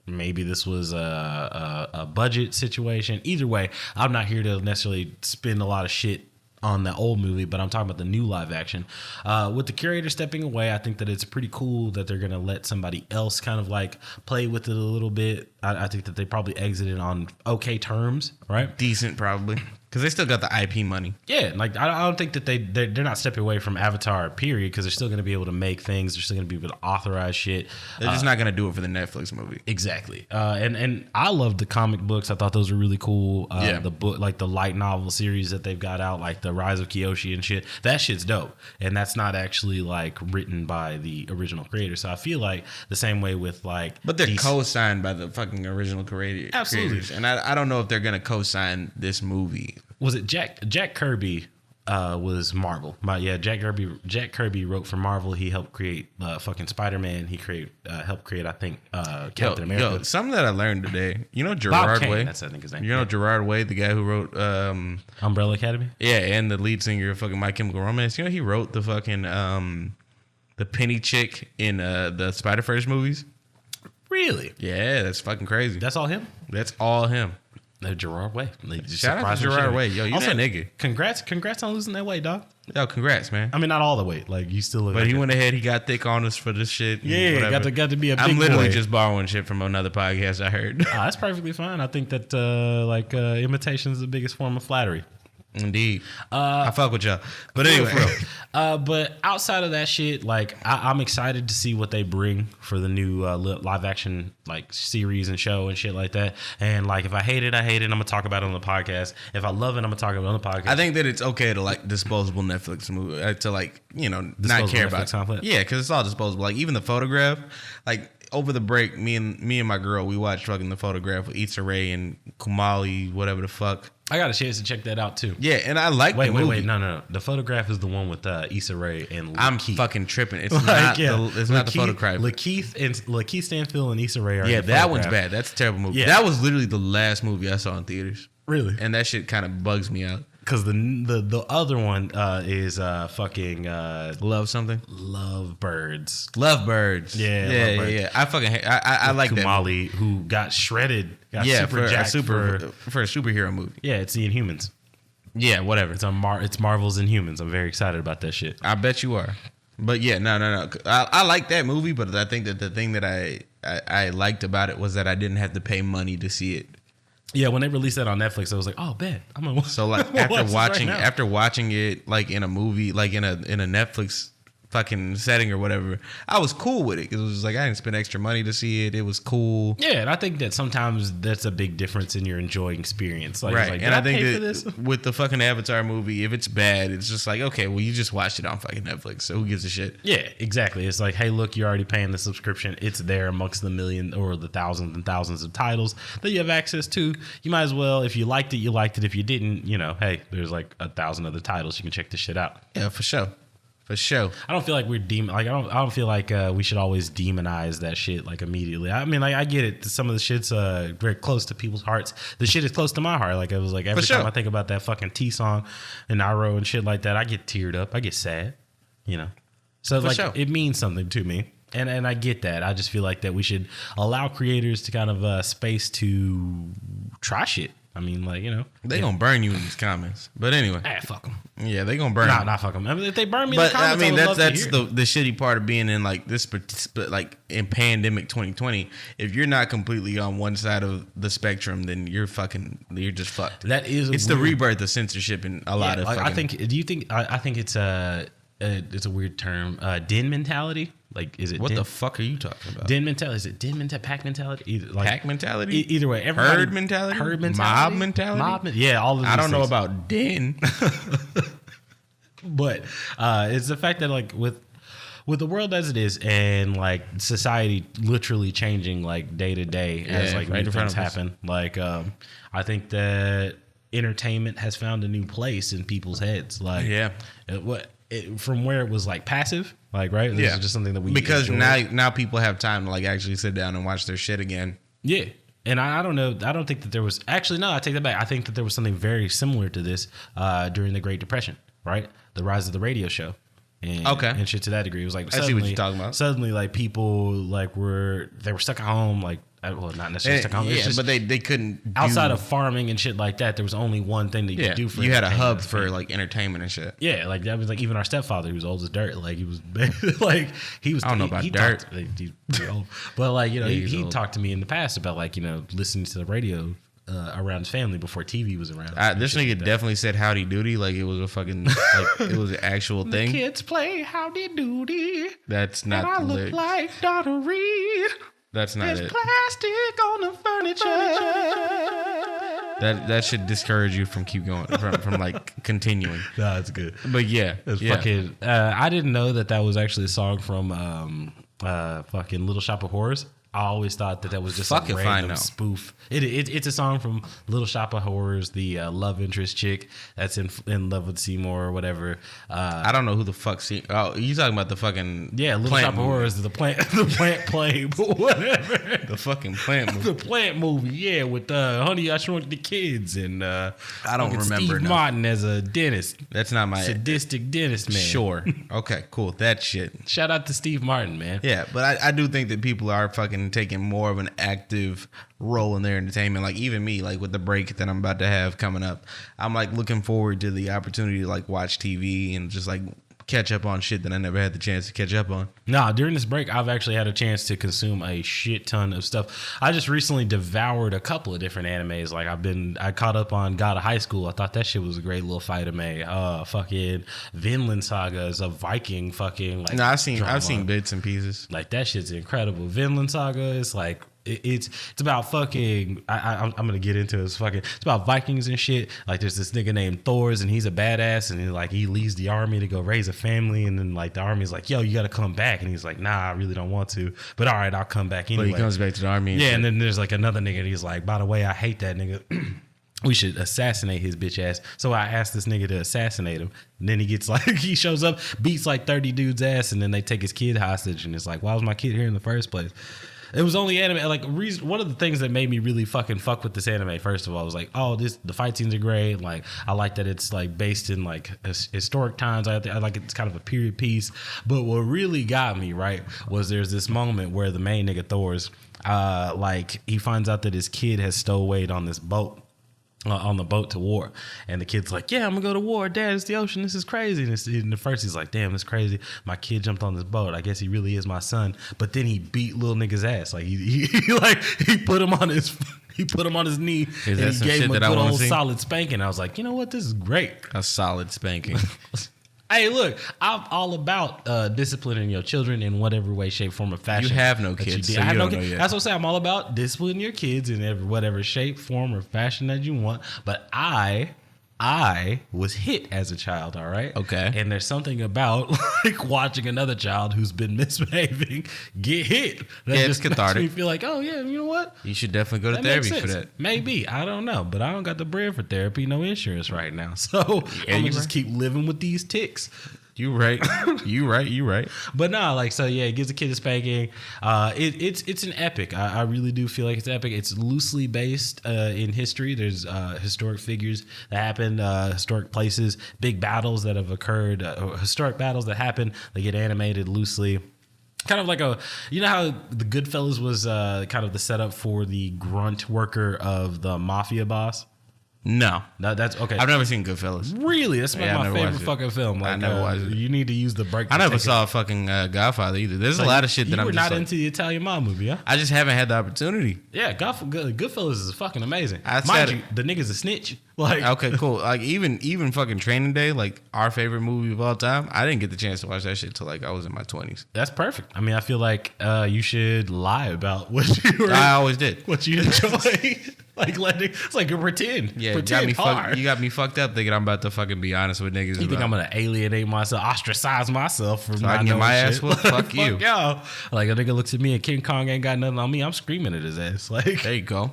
maybe this was a budget situation. Either way, I'm not here to necessarily spend a lot of shit on the old movie, but I'm talking about the new live action. With the curator stepping away, I think that it's pretty cool that they're going to let somebody else kind of like play with it a little bit. I think that they probably exited on okay terms, right? Decent, probably. Because they still got the IP money. Yeah, like I don't think that they're not stepping away from Avatar, period, because they're still going to be able to make things. They're still going to be able to authorize shit. They're just not going to do it for the Netflix movie. Exactly. And I love the comic books. I thought those were really cool. The book, like the light novel series that they've got out, like the Rise of Kyoshi and shit. That shit's dope. And that's not actually like written by the original creator. So I feel like the same way with like, but they're co-signed by the fucking original creator. Absolutely. Creators. And I don't know if they're going to co-sign this movie. Was it Jack Kirby? Was Marvel. Jack Kirby wrote for Marvel. He helped create fucking Spider-Man. He helped create, I think, Captain America. Yo, something that I learned today. You know Gerard Way? That's I think his name. You know Gerard Way, the guy who wrote Umbrella Academy? Yeah, and the lead singer of fucking My Chemical Romance. You know he wrote the fucking the Penny chick in the Spider-Verse movies? Really? Yeah, that's fucking crazy. That's all him? That's all him. Gerard Way. Shout out to Gerard Way. Yo, you that nigga. Congrats on losing that weight, dog. Yo, congrats, man. I mean, not all the weight. Like, you still look. But he went ahead. He got thick on us for this shit. Yeah, got to be a big I'm literally boy. just borrowing shit from another podcast I heard. That's perfectly fine. I think that imitation is the biggest form of flattery. Indeed. I fuck with y'all. But anyway. But outside of that shit, like I'm excited to see what they bring for the new live action like series and show and shit like that. And like if I hate it, I hate it. I'm gonna talk about it on the podcast. If I love it, I'm gonna talk about it on the podcast. I think that it's okay to like disposable Netflix movie to like, you know, disposable not care Netflix about content. Yeah, because it's all disposable. Like even the Photograph, like over the break, me and my girl, we watched fucking the Photograph with Issa Rae and Kumali, whatever the fuck. I got a chance to check that out too. Yeah, and I like the movie. Wait, no. The Photograph is the one with Issa Rae and I'm Lakeith. fucking tripping. It's Like, not yeah. it's not the Photograph. Lakeith Stanfield and Issa Rae are Yeah, in the that Photograph. one's bad. That's a terrible movie. Yeah. That was literally the last movie I saw in theaters. Really? And that shit kind of bugs me out. Because the other one is fucking Love something? Lovebirds. Lovebirds. Yeah, Yeah. Lovebirds. Yeah. I fucking hate, I like that movie. Kumali, who got shredded. Got Yeah, super jacked for a superhero movie. Yeah, it's the Inhumans. Yeah, whatever. It's Marvel's Inhumans. I'm very excited about that shit. I bet you are. But yeah, no. I like that movie, but I think that the thing that I liked about it was that I didn't have to pay money to see it. Yeah, when they released that on Netflix, I was like, "Oh, bet I'm gonna." So like after watching it like in a movie, like in a Netflix fucking setting or whatever, I was cool with it because it was like I didn't spend extra money to see it. It was cool. Yeah, and I think that sometimes that's a big difference in your enjoying experience. Like, right, it's like, and I pay think for this? that with the fucking Avatar movie, if it's bad, it's just like, okay, well, you just watched it on fucking Netflix, so who gives a shit? Yeah, exactly. It's like, hey, look, you're already paying the subscription. It's there amongst the million or the thousands and thousands of titles that you have access to. You might as well, if you liked it, you liked it. If you didn't, you know, hey, there's like 1,000 other titles. You can check this shit out. Yeah, for sure. For sure. I don't feel like we're I don't feel like we should always demonize that shit like immediately. I mean, like I get it. Some of the shit's very close to people's hearts. The shit is close to my heart. Like it was like every time I think about that fucking T song and Nairo and shit like that, I get teared up. I get sad. You know. So like it means something to me. And I get that. I just feel like that we should allow creators to kind of space to try shit. I mean, like, you know. They gonna burn you in these comments. But anyway. Fuck them. Yeah, they gonna burn you. Not fuck them. I mean, if they burn me in the But comments, I mean, that's the shitty part of being in like this, like in pandemic 2020. If you're not completely on one side of the spectrum, then you're just fucked. That is it's the rebirth of censorship in a lot of like, fucking. I think it's a weird term. Den mentality. Like, is it what the fuck are you talking about? Den mentality. Is it den mentality? Pack mentality? Either, like, pack mentality? Either way. Herd mentality? Mob mentality? Yeah, all of these I don't know things. about den. But it's the fact that like with the world as it is and like society literally changing like day to day as like new things happen. Like I think that entertainment has found a new place in people's heads. Like from where it was like passive, like right, this is just something that we because enjoy. now people have time to like actually sit down and watch their shit again. Yeah. And I don't know. I don't think that there was actually no. I take that back. I think that there was something very similar to this during the Great Depression, right? The rise of the radio show. And shit to that degree. It was like I see what you're talking about. Suddenly, like people like were stuck at home, like not necessarily stuck at home. Yeah, but they couldn't outside of farming and shit like that. There was only one thing that you could do for. You had a hub for like entertainment and shit. Yeah, like that was like even our stepfather, who was old as dirt. Like he was like he was. I don't know about dirt, he's old. But like you know, he talked to me in the past about like you know listening to the radio around his family before TV was around. This nigga definitely said howdy doody like it was a fucking like it was an actual thing. The kids play howdy doody. That's not and I the look lyrics. like Donna Reed. That's not There's it. plastic on the furniture. That should discourage you from keep going from like continuing. No, it's good. But yeah, It's yeah. fucking. I didn't know that was actually a song from fucking Little Shop of Horrors. I always thought that was just Fuck a if I random know. spoof. It's a song from Little Shop of Horrors, the love interest chick that's in love with Seymour or whatever. I don't know who the fuck. Oh, you talking about the fucking Little plant Shop of movie. Horrors, the plant play, but whatever. The fucking plant movie. The plant movie, yeah, with Honey, I Shrunk the Kids and I don't fucking remember Steve enough. Martin as a dentist, That's not my sadistic dentist man. Sure. Okay. Cool. That shit. Shout out to Steve Martin, man. Yeah, but I do think that people are fucking taking more of an active role in their entertainment. Like even me, like with the break that I'm about to have coming up, I'm like looking forward to the opportunity to like watch TV and just like catch up on shit that I never had the chance to catch up on. Nah, during this break, I've actually had a chance to consume a shit ton of stuff. I just recently devoured a couple of different animes. Like I caught up on God of High School. I thought that shit was a great little fight anime. Fucking Vinland Saga is a Viking fucking like. No, I've seen drama. bits and pieces. Like that shit's incredible. Vinland Saga is like it's about fucking. I'm gonna get into it. It's about Vikings and shit. Like there's this nigga named Thors and he's a badass and he leaves the army to go raise a family and then like the army's like, yo, you gotta come back, and he's like, nah, I really don't want to, but all right, I'll come back anyway. But he comes back to the army. Yeah, and then there's like another nigga and he's like, by the way, I hate that nigga. We should assassinate his bitch ass. So I asked this nigga to assassinate him. And then he gets like, he shows up, beats like 30 dudes ass, and then they take his kid hostage. And it's like, why was my kid here in the first place? It was only anime. Like one of the things that made me really fucking fuck with this anime, first of all, was like, oh, the fight scenes are great. Like I like that it's like based in like historic times. I like it's kind of a period piece. But what really got me right was there's this moment where the main nigga Thor's like he finds out that his kid has stowawayed on this boat. On the boat to war, and the kid's like, yeah, I'm gonna go to war, Dad, it's the ocean, this is crazy. And at first he's like, damn, it's crazy, my kid jumped on this boat, I guess he really is my son. But then he beat little nigga's ass. Like he put him on his knee and he gave him a good old solid spanking. I was like, you know what, this is great. A solid spanking. Hey, look, I'm all about disciplining your children in whatever way, shape, form, or fashion. You have no kids, so I have you no don't know kids. yet. That's what I'm saying. I'm all about disciplining your kids in whatever shape, form, or fashion that you want. But I was hit as a child, all right? Okay. And there's something about like watching another child who's been misbehaving get hit. That Yeah, it's just cathartic. makes me feel like, oh, yeah, you know what? You should definitely go to That makes therapy for sense. that. Maybe. I don't know. But I don't got the bread for therapy, no insurance right now. So Yeah, I'm you going to just right. keep living with these ticks. You right. You right. But no, like, so yeah, it gives the kid a spanking. It's an epic. I really do feel like it's epic. It's loosely based in history. There's historic figures that happen, historic places, big battles that have occurred, historic battles that happen. They get animated loosely. Kind of like you know how the Goodfellas was kind of the setup for the grunt worker of the mafia boss? No. That's okay. I've never seen Goodfellas. Really? That's Yeah, I my never favorite watched it. fucking film. Like, I never watched it. You need to use the break. I to never take saw fucking Godfather either. There's a Like, lot of shit that you I'm were just not like, into the Italian mob movie, huh? I just haven't had the opportunity. Yeah, Goodfellas is fucking amazing. I Mind said you, the nigga's a snitch. Like, Okay, cool. Like even fucking Training Day, like our favorite movie of all time, I didn't get the chance to watch that shit till like I was in my 20s. that's perfect. I mean, I feel like you should lie about what you were, I always did. what you enjoy. Like it's like a pretend. Yeah, pretend you got me fucked up thinking I'm about to fucking be honest with niggas. You think I'm gonna alienate myself, ostracise myself from So I can get my ass whooped? Fuck you. y'all. Like a nigga looks at me and King Kong ain't got nothing on me. I'm screaming at his ass. Like There you go.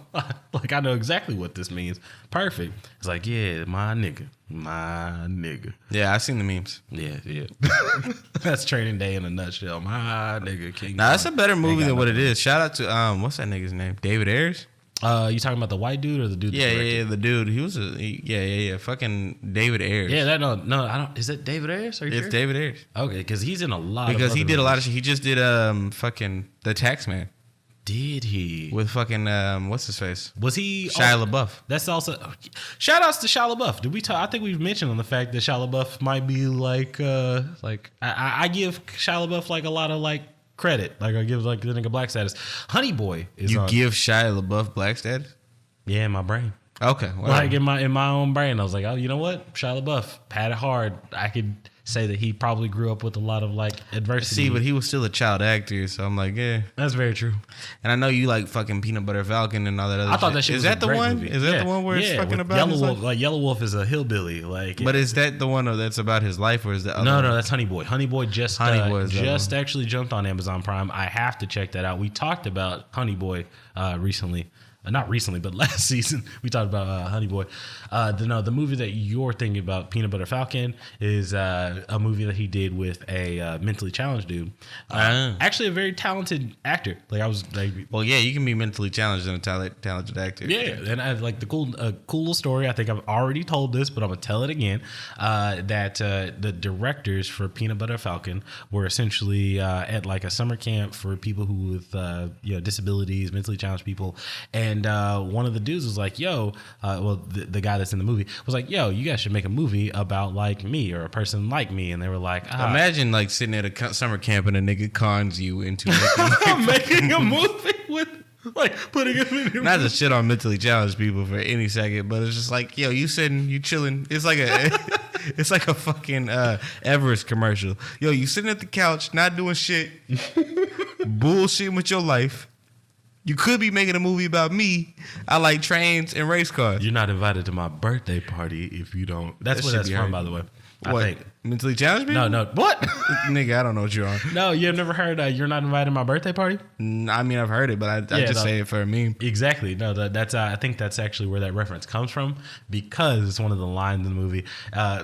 like I know exactly what this means. Perfect. It's like, yeah, my nigga. Yeah, I seen the memes. Yeah. That's Training Day in a nutshell. My nigga King Now Kong. that's a better movie got than what it is. Shout out to what's that nigga's name? David Ayers? You talking about the white dude or the dude? Yeah, the dude. He was fucking David Ayers. Yeah, that no, I don't. Is it David Ayers? Are you It's sure? David Ayers. Okay, because he's in a lot. Because of he other did a lot of movies. shit. He just did fucking The Taxman Did he? with fucking what's his face? Was he Shia LaBeouf. That's also shout outs to Shia LaBeouf. Did we talk? I think we've mentioned on the fact that Shia LaBeouf might be like I give Shia LaBeouf like a lot of like credit. Like I give like the nigga black status. Honey Boy is You on. give Shia LaBeouf black status? Yeah, in my brain. Okay. Well, Like in my own brain, I was like, oh, you know what? Shia Labeouf had it hard. I could say that he probably grew up with a lot of like adversity. see, but he was still a child actor, so I'm like, yeah. That's very true. And I know you like fucking Peanut Butter Falcon and all that other I thought shit. that shit Is was that a the great one? movie. Is that the one where it's fucking with about Yellow his Wolf? life? Like Yellow Wolf is a hillbilly. Like, But is that the one that's about his life, or is the other no, one? no, that's Honey Boy. Honey Boy just Boy actually jumped on Amazon Prime. I have to check that out. We talked about Honey Boy recently. Not recently, but last season we talked about Honey Boy. The movie that you're thinking about, Peanut Butter Falcon, is a movie that he did with a mentally challenged dude. Actually, a very talented actor. Like I was like, well, yeah, you can be mentally challenged and a talented actor. yeah, and I like the cool little story. I think I've already told this, but I'm gonna tell it again. That the directors for Peanut Butter Falcon were essentially at like a summer camp for people who with disabilities, mentally challenged people, and one of the dudes was like, "Yo," the guy that's in the movie was like, "Yo, you guys should make a movie about like me or a person like me," and they were like, Imagine like sitting at a summer camp and a nigga cons you into making a movie with like putting him in. Not to shit on mentally challenged people for any second, but it's just like, yo, you sitting, you chilling. It's like a, it's like a fucking Everest commercial. Yo, you sitting at the couch, not doing shit, bullshitting with your life. You could be making a movie about me. I like trains and race cars. You're not invited to my birthday party if you don't. That's where that's from, by the way. I What? think. Mentally challenged people? No. What? Nigga, I don't know what you're on. No, you've never heard You're Not Invited to My Birthday Party? I mean, I've heard it, but I just say it for a meme. Exactly. No, that's I think that's actually where that reference comes from, because it's one of the lines in the movie.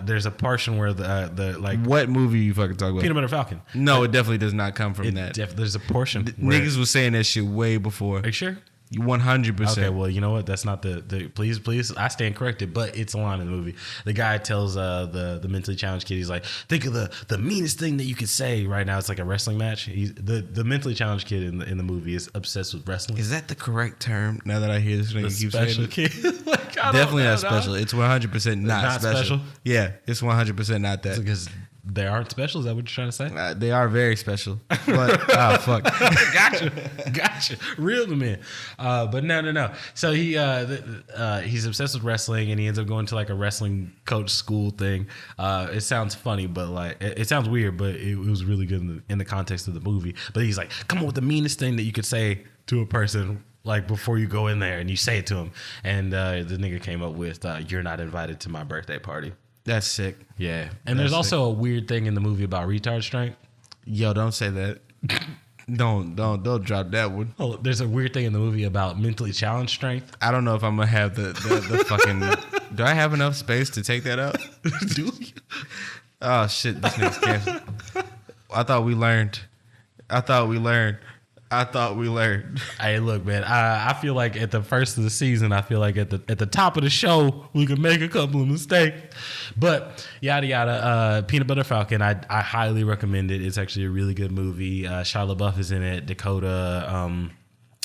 There's a portion where the like What movie you fucking talking about? Peanut Butter Falcon. No, it definitely does not come from that. There's a portion where, Niggas was saying that shit way before. Are you sure? You 100%. Okay, well, you know what? That's not the please. I stand corrected, but it's a line in the movie. The guy tells the mentally challenged kid, he's like, think of the meanest thing that you could say right now. It's like a wrestling match. The mentally challenged kid in the movie is obsessed with wrestling. Is that the correct term? Now that I hear this nigga keep saying it. Kid. Like, Definitely not special. It's 100% not special. Yeah, it's 100% not that. Because they aren't special. Is that what you're trying to say? They are very special. But, oh, fuck. Gotcha. Reel them in. But no. So he's obsessed with wrestling, and he ends up going to like a wrestling coach school thing. It sounds funny, but like it sounds weird, but it was really good in the context of the movie. But he's like, come on with the meanest thing that you could say to a person, like before you go in there, and you say it to him. And the nigga came up with, "You're not invited to my birthday party." That's sick. Yeah. And there's also a weird thing in the movie about retard strength. Yo, don't say that. Don't drop that one. Oh, there's a weird thing in the movie about mentally challenged strength. I don't know if I'm gonna have the fucking. Do I have enough space to take that out? Do you? Oh shit! This nigga's canceled. I thought we learned. Hey, look, man. I feel like at the first of the season, I feel like at the top of the show, we could make a couple of mistakes. But yada yada. Peanut Butter Falcon. I highly recommend it. It's actually a really good movie. Shia Labeouf is in it. Dakota.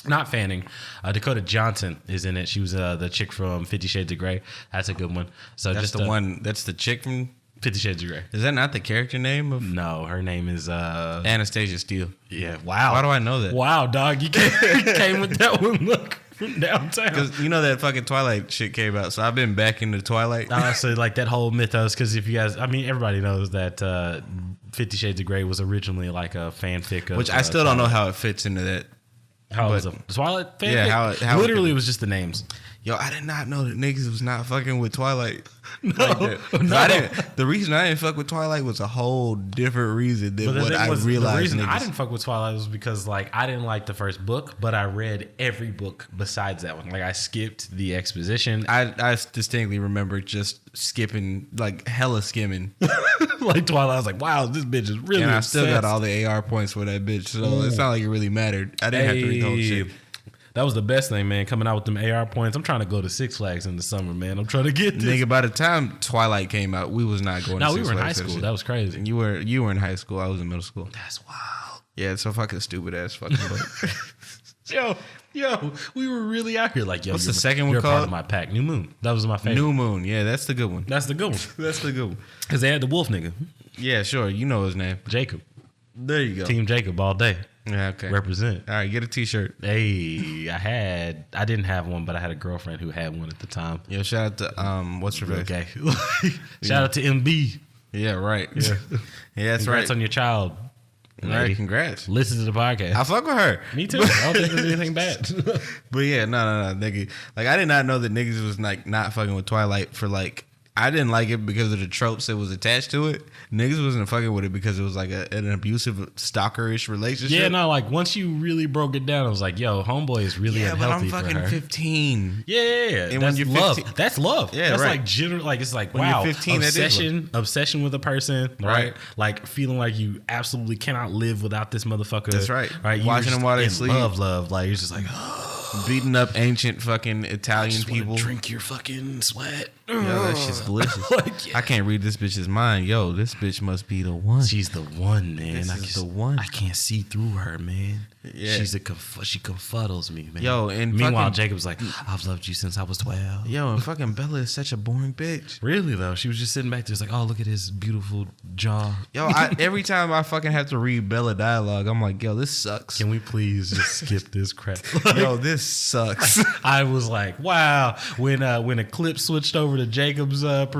Not Fanning. Dakota Johnson is in it. She was the chick from 50 Shades of Grey. That's a good one. So That's just the one. That's the chick from 50 Shades of Grey. Is that not the character name of? No, her name is Anastasia Steele? Yeah. Wow. Why do I know that? Wow, dog. You came with that one. Look, from downtown. Because you know that fucking Twilight shit came out, so I've been back into Twilight. Honestly, like that whole mythos. Because if you guys, I mean, everybody knows that 50 Shades of Grey was originally like a fanfic of, which I still don't know how it fits into that. How it was a Twilight fanfic? Yeah, how literally it was just the names. Yo, I did not know that niggas was not fucking with Twilight. No, like that. no. The reason I didn't fuck with Twilight was a whole different reason than what I realized. The reason niggas. I didn't fuck with Twilight was because like I didn't like the first book, but I read every book besides that one. Like I skipped the exposition. I distinctly remember just skipping, like hella skimming. Like Twilight, I was like, wow, this bitch is really And I obsessed. still got all the AR points for that bitch, so it's not like it really mattered. I didn't have to read the whole shit. That was the best thing, man. Coming out with them AR points. I'm trying to go to Six Flags in the summer, man. I'm trying to get this. Nigga, by the time Twilight came out, we was not going to Six Flags. No, we were in high school. That was crazy. You were in high school. I was in middle school. That's wild. Yeah, it's so fucking stupid ass fucking book. Yo, we were really out here. Like, yo, What's the second one you're called? Part of my pack. New Moon. That was my favorite. New Moon. Yeah, that's the good one. That's the good one. That's the good one. Because they had the wolf nigga. Yeah, sure. You know his name. Jacob. There you go. Team Jacob all day. Yeah, okay. Represent. All right, get a t-shirt. Hey, I didn't have one, but I had a girlfriend who had one at the time. Yo, shout out to what's her face? Okay. Shout out to MB. Yeah, right. Yeah, that's Congrats right. on your child. All lady. right, congrats. Listen to the podcast. I fuck with her. Me too. I don't think there's anything bad. But yeah, no, nigga. Like, I did not know that niggas was like not fucking with Twilight for like. I didn't like it because of the tropes that was attached to it. Niggas wasn't fucking with it because it was like an abusive, stalkerish relationship. Yeah, no, like once you really broke it down, I was like, yo, homeboy is really unhealthy but I'm fucking for her. 15. Yeah. And That's when you're love. 15 That's love. Yeah, that's right. like general. Like it's like When wow, you're 15, that is obsession with a person, right? Like feeling like you absolutely cannot live without this motherfucker. That's right. Right. Watching them while they sleep. Love. Like you're just like Beating up ancient fucking Italian people. Drink your fucking sweat. Yo, that shit's delicious. Like, yeah. I can't read this bitch's mind. Yo, this bitch must be the one. She's the one, man. This is the one. I can't see through her, man. Yeah. She confuddles me, man. Yo, and meanwhile, fucking, Jacob's like, I've loved you since I was 12. yo, and fucking Bella is such a boring bitch. Really though, she was just sitting back there, just like, oh, look at his beautiful jaw. Yo, every time I fucking have to read Bella dialogue, I'm like, yo, this sucks. Can we please just skip this crap? Yo, this sucks. I was like, wow. When a clip switched over to Jacob's point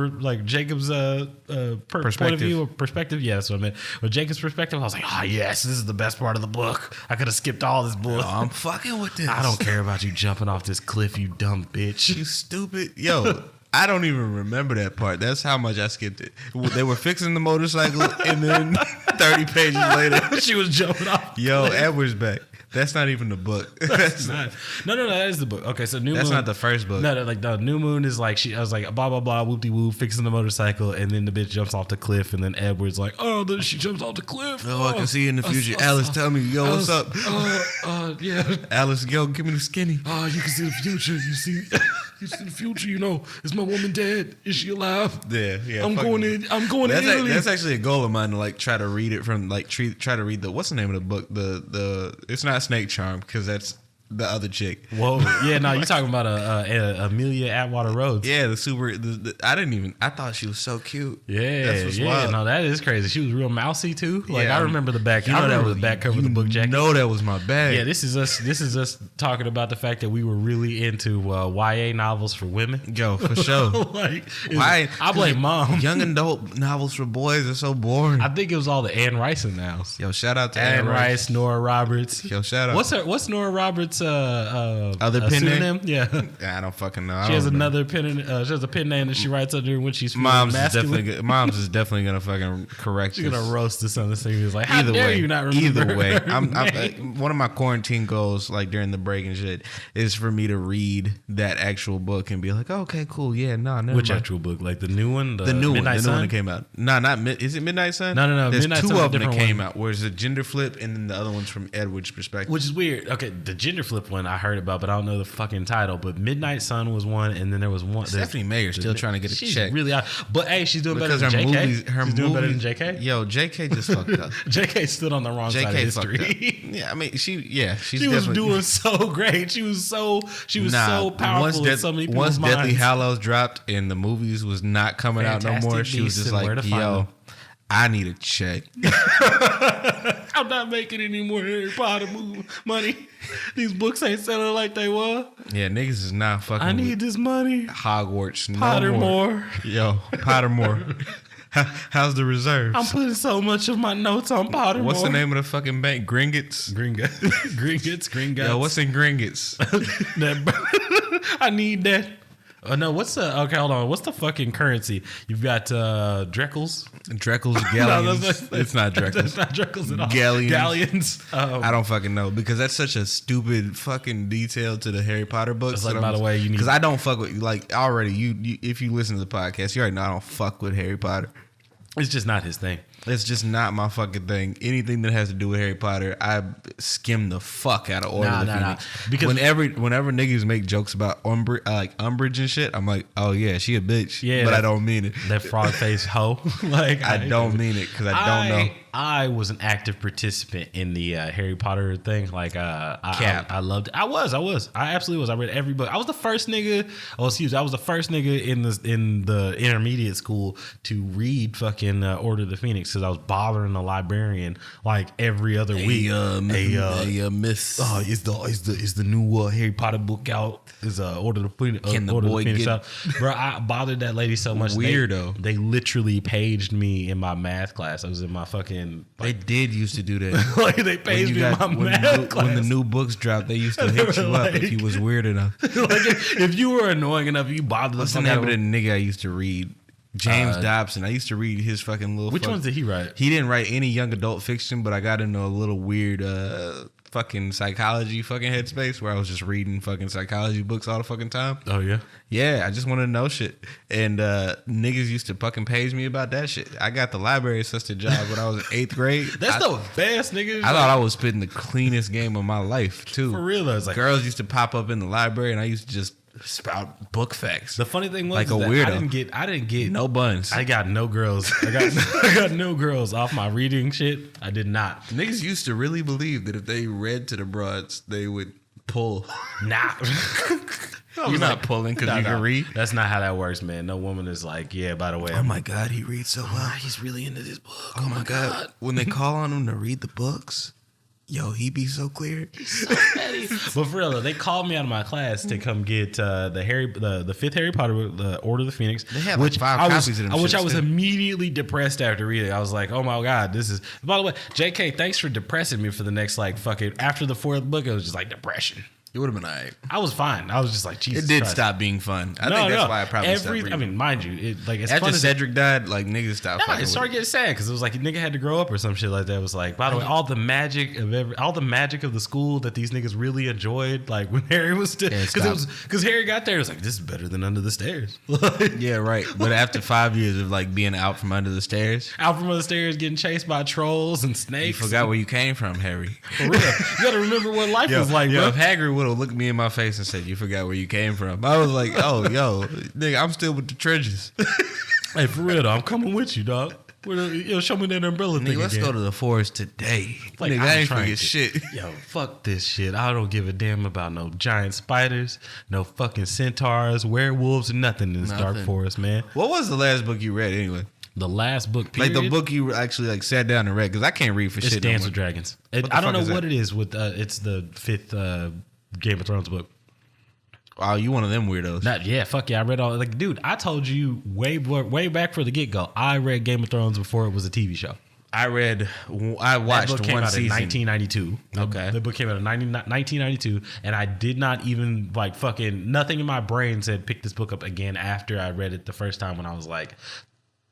of view or perspective, yeah, that's what I meant. With Jacob's perspective, I was like, oh yes, this is the best part of the book. I could have skipped all this book. Yo, I'm fucking with this. I don't care about you jumping off this cliff, you dumb bitch. You stupid. Yo, I don't even remember that part. That's how much I skipped it. They were fixing the motorcycle, and then 30 pages later, she was jumping off. Yo, Edward's back. That's not even the book. That's not. No, that is the book. Okay, so New Moon. That's not the first book. No, like the New Moon is like I was like blah blah blah whoop de woo fixing the motorcycle, and then the bitch jumps off the cliff, and then Edward's like, oh, then she jumps off the cliff. Oh, I can see you in the future. Alice, tell me, yo, what's up? Yeah. Alice, yo, give me the skinny. Oh, you can see the future. You see the future. You know, is my woman dead? Is she alive? Yeah. I'm going to Italy. That's actually a goal of mine to like try to read it from like try to read the what's the name of the book? The it's not Snake Charm because that's the other chick. Whoa, yeah, no, you're talking about Amelia Atwater Rhodes. Yeah, I thought she was so cute. Yeah, that's what's wild. No, that is crazy. She was real mousy too. Like Yeah, I remember the back. You know I remember that was the back cover of the book jacket. No, that was my bag. Yeah, this is us talking about the fact that we were really into YA novels for women. Yo, for sure. I blame mom. Young adult novels for boys are so boring. I think it was all the Anne Rice novels. Yo, shout out to Anne Rice, Nora Roberts. Yo, shout out. What's Nora Roberts' other pen pseudonym? Yeah. I don't fucking know. She has another pen. She has a pen name that she writes under when she's Mom's masculine. Mom's is definitely gonna fucking correct. She's gonna roast us on this thing. He's like, how either dare way, you not remember? Either way, I'm one of my quarantine goals, like during the break and shit, is for me to read that actual book and be like, oh, okay, cool, yeah, never Which mind. actual book? Like the new one, the new Midnight one, Sun? that came out. No, is it Midnight Sun? No. There's Midnight two Sun's of them that came one. out. Where it's a gender flip, and then the other one's from Edward's perspective. Which is weird. Okay, the gender flip one I heard about, but I don't know the fucking title. But Midnight Sun was one, and then there was one. Stephanie Mayer's still trying to get a she's check. really out. But hey, she's doing better Because than JK. she's doing better than JK. Yo, JK just fucked up. JK stood on the wrong side of history. Fucked up. Yeah, I mean, she's was doing so great. She was so powerful in so many people's once minds. Deathly Hallows dropped and the movies was not coming out no more, she was just like, yo, I need a check. I'm not making any more Harry Potter money. These books ain't selling like they were. Yeah, niggas is not fucking. I need this money. Hogwarts. Pottermore. Yo, Pottermore. How's the reserves? I'm putting so much of my notes on Pottermore. What's the name of the fucking bank? Gringotts? Gringotts. Yo, what's in Gringotts? I need that. No, okay, hold on. What's the fucking currency? You've got Dreckles. Galleons. No, it's not Dreckles. That's not Dreckles at all. Galleons. I don't fucking know because that's such a stupid fucking detail to the Harry Potter books. Like, by the way, you need, because I don't fuck with like already. You if you listen to the podcast, you already know I don't fuck with Harry Potter. It's just not his thing. It's just not my fucking thing. Anything that has to do with Harry Potter, I skim the fuck out of Order of the Phoenix. Because whenever niggas make jokes about Umbridge and shit, I'm like, oh yeah, she a bitch. Yeah, but I don't mean it. That frog face hoe. Like I don't mean it because I don't know. I was an active participant in the Harry Potter thing. Like, I loved it. I was. I absolutely was. I read every book. I was the first nigga. I was the first nigga in the intermediate school to read fucking Order of the Phoenix because I was bothering the librarian like every other week. Miss. Oh, is the new Harry Potter book out? Is Order of the Phoenix? Can the Order boy of the Phoenix get out? Bro, I bothered that lady so much. Weirdo. They literally paged me in my math class. I was in my fucking. They did used to do that. Like they paged me in my math class. When the new books dropped, they used to hit you up if you was weird enough. Like if you were annoying enough, you bothered. What's the name of the nigga I used to read? James Dobson. I used to read his fucking little. Which ones did he write? He didn't write any young adult fiction, but I got into a little weird fucking psychology fucking headspace where I was just reading fucking psychology books all the fucking time. Oh yeah. Yeah, I just wanted to know shit. And niggas used to fucking page me about that shit. I got the library assistant job when I was in 8th grade. That's the best, nigga. I thought I was spitting the cleanest game of my life too. For real, though. It's like, girls used to pop up in the library, and I used to just spout book facts. The funny thing was like a that weirdo. I didn't get no buns. I got no girls. I got no girls off my reading shit. I did not. Niggas used to really believe that if they read to the broads, they would pull. Nah. You're not pulling because you can read. That's not how that works, man. No woman is like, yeah, by the way. Oh my God, he reads so well. He's really into this book. Oh my God. When they call on him to read the books, yo, he be so clear. But for real, though, they called me out of my class to come get the fifth Harry Potter book, the Order of the Phoenix. They had like 5 copies of them. Which I was immediately depressed after reading. I was like, oh my God, this is. By the way, JK, thanks for depressing me for the next like fucking. After the 4th book, it was just like depression. It would have been all right. I was fine. I was just like, Jesus It did Christ. stop being fun. I think that's why I probably stopped reading. I mean, mind you, it's after fun Cedric died, like niggas stopped. No, it started getting sad because it was like a nigga had to grow up or some shit like that. It was like, by the way, all the magic of the school that these niggas really enjoyed, like when Harry was still, because Harry got there, it was like, this is better than Under the Stairs. Yeah, right. But after 5 years of like being out from under the stairs, getting chased by trolls and snakes, you forgot where you came from, Harry. For real, you got to remember what life was like. Yo, bro. if Hagrid would have looked me in my face and said, "You forgot where you came from," I was like, "Oh, yo, nigga, I'm still with the trenches." Hey, for real though, I'm coming with you, dog. Show me that umbrella thing. Let's go to the forest today. Like, nigga, I ain't forget shit. Yo, fuck this shit. I don't give a damn about no giant spiders, no fucking centaurs, werewolves, nothing in this dark forest, man. What was the last book you read anyway? The last book, period? Like the book you actually like sat down and read, because I can't read for shit. It's Dance with Dragons. I don't know what it is with. It's the 5th Game of Thrones book. Oh, you one of them weirdos. Fuck yeah. I read all, like, dude, I told you way back for the get-go, I read Game of Thrones before it was a TV show. I watched book came one out season. In 1992. Okay. The book came out in 1992, and I did not even, like, fucking, nothing in my brain said pick this book up again after I read it the first time when I was, like,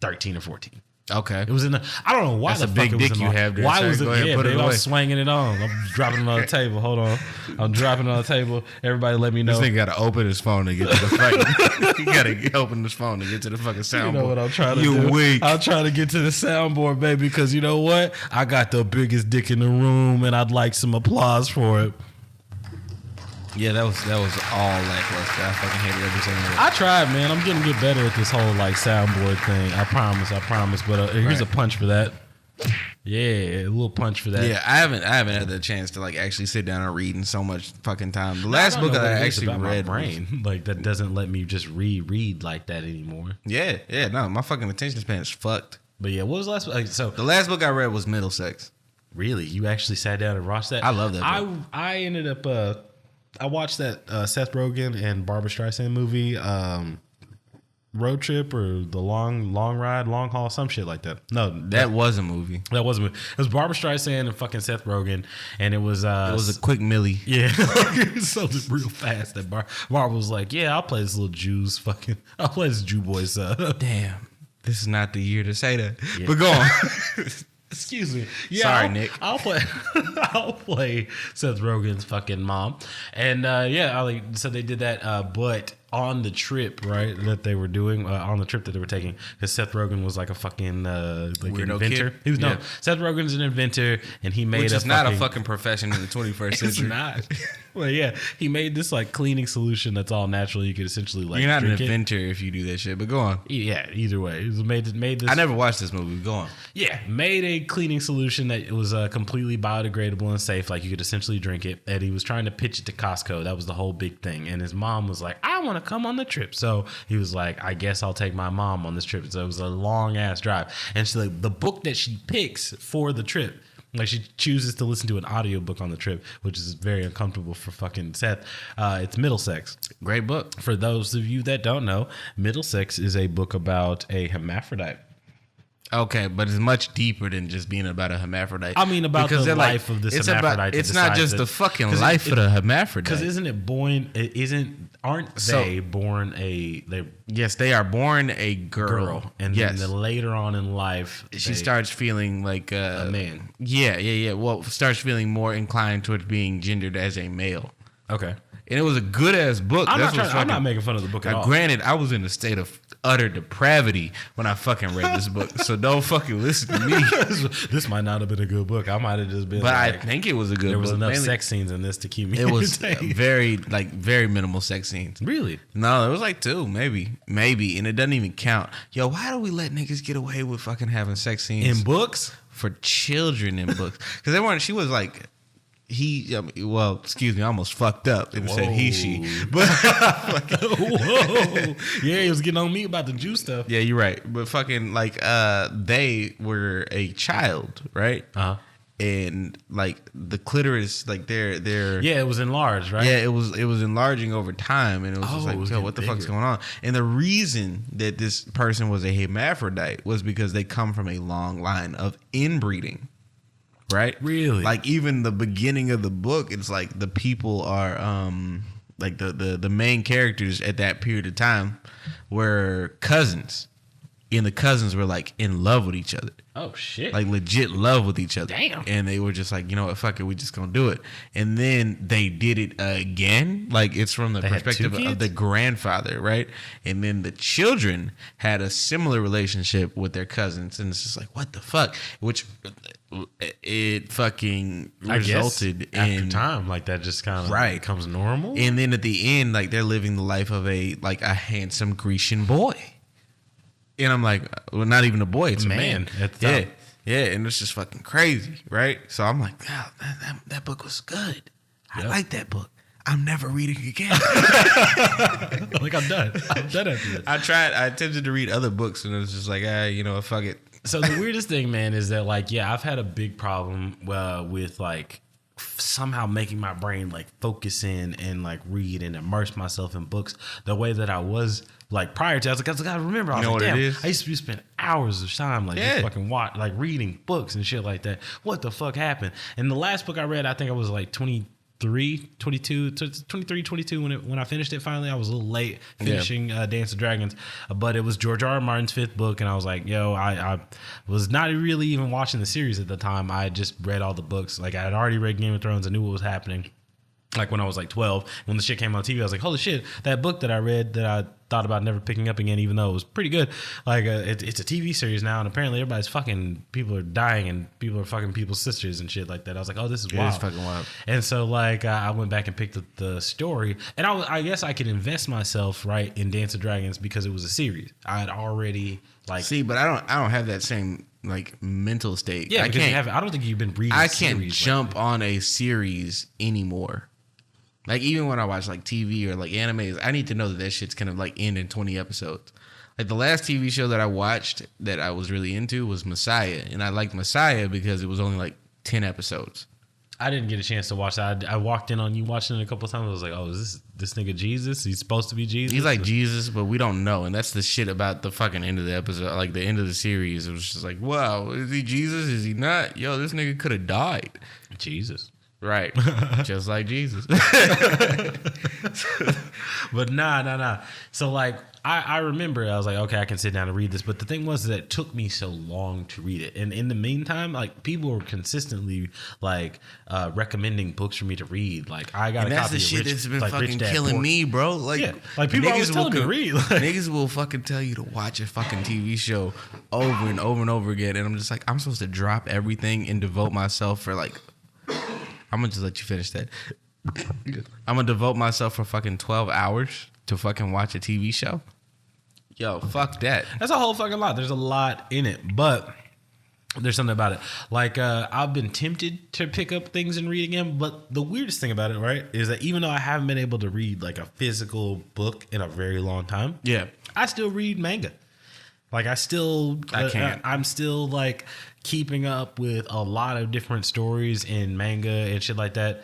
13 or 14. Okay. It was in the, I don't know why That's the a fuck big it was dick in you my, have there. why Sorry, was it, go ahead, yeah, put it babe, I away. was swinging it on. I'm dropping it on the table. Hold on. I'm dropping it on the table. Everybody let me know. This nigga got to open his phone to get to the fucking. He got to open his phone to get to the fucking soundboard. You know what I'm trying to do? You weak. I'm trying to get to the soundboard, baby, because you know what? I got the biggest dick in the room, and I'd like some applause for it. Yeah, that was all lackluster. I fucking hated every single one. I tried, man. I'm getting get better at this whole like soundboard thing. I promise. But here's a punch for that. Yeah, a little punch for that. Yeah, I haven't had the chance to like actually sit down and read in so much fucking time. The last book I actually read, my brain like that doesn't let me just read like that anymore. Yeah, no, my fucking attention span is fucked. But yeah, what was the last? Like, so the last book I read was Middlesex. Really, you actually sat down and watched that? I love that book. I ended up. I watched that Seth Rogen and Barbara Streisand movie, Road Trip or the long ride, long haul, some shit like that. No, that was a movie. That was a movie. It was Barbara Streisand and fucking Seth Rogen, and it was a quick millie. Yeah, it sounded real fast. That Barbara was like, "Yeah, I'll play this little I'll play this Jew boy's." Damn, this is not the year to say that. Yeah. But go on. Excuse me. Yeah, sorry, Nick. I'll play Seth Rogen's fucking mom, and so they did that. But on the trip, right, that they were doing, on the trip that they were taking, because Seth Rogen was like a fucking like Weirdo inventor. kid? He was Yeah. no, Seth Rogen's an inventor, and he made Which is a not fucking, a fucking profession in the 21st It's century. not. Well, yeah, he made this like cleaning solution that's all natural. You could essentially like You're not an drink it. inventor if you do that shit, but go on. Yeah, either way, it was made this. I never watched this movie. Go on. Yeah, made a cleaning solution that was completely biodegradable and safe. Like you could essentially drink it. And he was trying to pitch it to Costco. That was the whole big thing. And his mom was like, "I want to come on the trip." So he was like, "I guess I'll take my mom on this trip." So it was a long ass drive. And so like, the book that she picks for the trip, like she chooses to listen to an audiobook on the trip, which is very uncomfortable for fucking Seth. It's Middlesex. Great book. For those of you that don't know, Middlesex is a book about a hermaphrodite. Okay, but it's much deeper than just being about a hermaphrodite. I mean, about Because the they're life of this it's hermaphrodite. It's not just the fucking life of the hermaphrodite. Because isn't it born? Aren't they born a Yes, they are born a girl, and yes. then later on in life She starts feeling like a man. Yeah. Well, starts feeling more inclined towards being gendered as a male. Okay, And it was a good ass book. I'm not making fun of the book at all. Granted, I was in a state of utter depravity when I fucking read this book, so don't fucking listen to me. This might not have been a good book. I might have just been. But like, I think it was a good book. there was enough Mainly, sex scenes in this to keep me. It was entertained. very minimal sex scenes. Really? No, it was like 2, maybe, and it doesn't even count. Yo, why do we let niggas get away with fucking having sex scenes In books? for children in books? Because they weren't. She was like. Excuse me, I almost fucked up and said he, she. But Whoa. Yeah, he was getting on me about the Jew stuff. yeah, you're right. But fucking like they were a child, right? Uh-huh. And like the clitoris, like they're Yeah, it was enlarged, right? yeah, it was enlarging over time, and it was just Oh, it like, was yo, getting what the fuck's bigger. going on? And the reason that this person was a hermaphrodite was because they come from a long line of inbreeding. Right? Really? Like even the beginning of the book, it's like the people are like the main characters at that period of time were cousins. And the cousins were like in love with each other. Oh shit! Like legit love with each other. Damn. And they were just like, you know what, fuck it, we just gonna do it. And then they did it again. Like it's from the They had perspective two kids? of the grandfather, right? And then the children had a similar relationship with their cousins. And it's just like, what the fuck? Which it fucking I guess resulted after in time, like that just kind of Right. becomes normal. And then at the end, like they're living the life of a handsome Grecian boy. And I'm like, well, not even a boy, it's a man. at the Yeah, time. yeah, and it's just fucking crazy, right? So I'm like, wow, that book was good. I Yep. like that book. I'm never reading again. Like I'm done. I'm done after this. I attempted to read other books, and it was just like, fuck it. So the weirdest thing, man, is that like, yeah, I've had a big problem with like somehow making my brain like focus in and like read and immerse myself in books the way that I was like prior to. I was like, I remember, I was You know like, what it damn, is? I used to spend hours of time like Yeah. just fucking like reading books and shit like that. What the fuck happened? And the last book I read, I think I was like 23, 22 when I finished it finally. I was a little late finishing Dance of Dragons, but it was George R. R. Martin's 5th book, and I was like, yo, I was not really even watching the series at the time. I had just read all the books. Like I had already read Game of Thrones. I knew what was happening. Like when I was like 12, when the shit came on TV, I was like, holy shit, that book that I read that I thought about never picking up again, even though it was pretty good. Like it's a TV series now, and apparently everybody's fucking, people are dying and people are fucking people's sisters and shit like that. I was like, oh, this is wild. It's fucking wild. And so like I went back and picked up the story, and I guess I could invest myself right in Dance of Dragons because it was a series. I had already like See, but I don't have that same like mental state. yeah, I because you can't. haven't. I don't think you've been reading. I can't series jump lately. on a series anymore. Like even when I watch like TV or like animes, I need to know that shit's gonna like end in 20 episodes. Like the last TV show that I watched that I was really into was Messiah, and I liked Messiah because it was only like 10 episodes. I didn't get a chance to watch that. I walked in on you watching it a couple of times. I was like, oh, is this nigga Jesus? He's supposed to be Jesus? He's like Jesus, but we don't know, and that's the shit about the fucking end of the episode, like the end of the series. It was just like, wow, is he Jesus? Is he not? Yo, this nigga could have died. Jesus. Right. Just like Jesus. But nah. So like I remember I was like, okay, I can sit down and read this. But the thing was that it took me so long to read it. And in the meantime, like people were consistently like recommending books for me to read. Like I got and a that's copy the shit of Rich, that's been like, fucking Rich Dad killing Poor. me, bro. Like, Yeah, like people always telling me to read. Like, niggas will fucking tell you to watch a fucking TV show over and over and over again. And I'm just like, I'm supposed to drop everything and devote myself for like, I'm gonna just let you finish that. I'm gonna devote myself for fucking 12 hours to fucking watch a TV show. Yo, fuck that. That's a whole fucking lot. There's a lot in it, but there's something about it. Like I've been tempted to pick up things and read again, but the weirdest thing about it, right, is that even though I haven't been able to read like a physical book in a very long time, Yeah. I still read manga. Like I can't. I'm still like keeping up with a lot of different stories in manga and shit like that.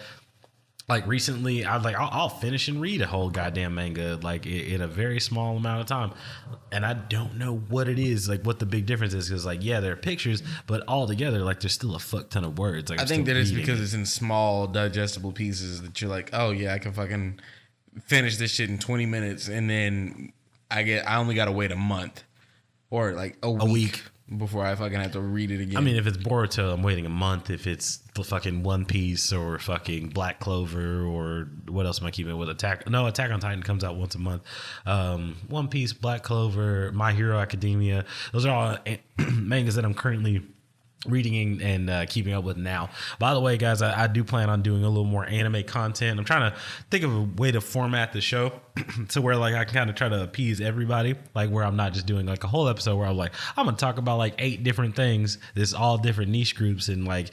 Like recently, I was like, I'll finish and read a whole goddamn manga like in a very small amount of time, and I don't know what it is, like what the big difference is. Because like, yeah, there are pictures, but all together, like there's still a fuck ton of words. Like I think that it's because it's in small, digestible pieces that you're like, oh yeah, I can fucking finish this shit in 20 minutes, and then I only got to wait a month or like a week before I fucking have to read it again. I mean, if it's Boruto, I'm waiting a month. If it's the fucking One Piece or fucking Black Clover or what else am I keeping with? Attack on Titan comes out once a month. One Piece, Black Clover, My Hero Academia. Those are all mangas that I'm currently reading and keeping up with now. By the way, guys, I do plan on doing a little more anime content. I'm trying to think of a way to format the show to where like I can kind of try to appease everybody, like where I'm not just doing like a whole episode where I'm like, I'm gonna talk about like 8 different things. There's all different niche groups and like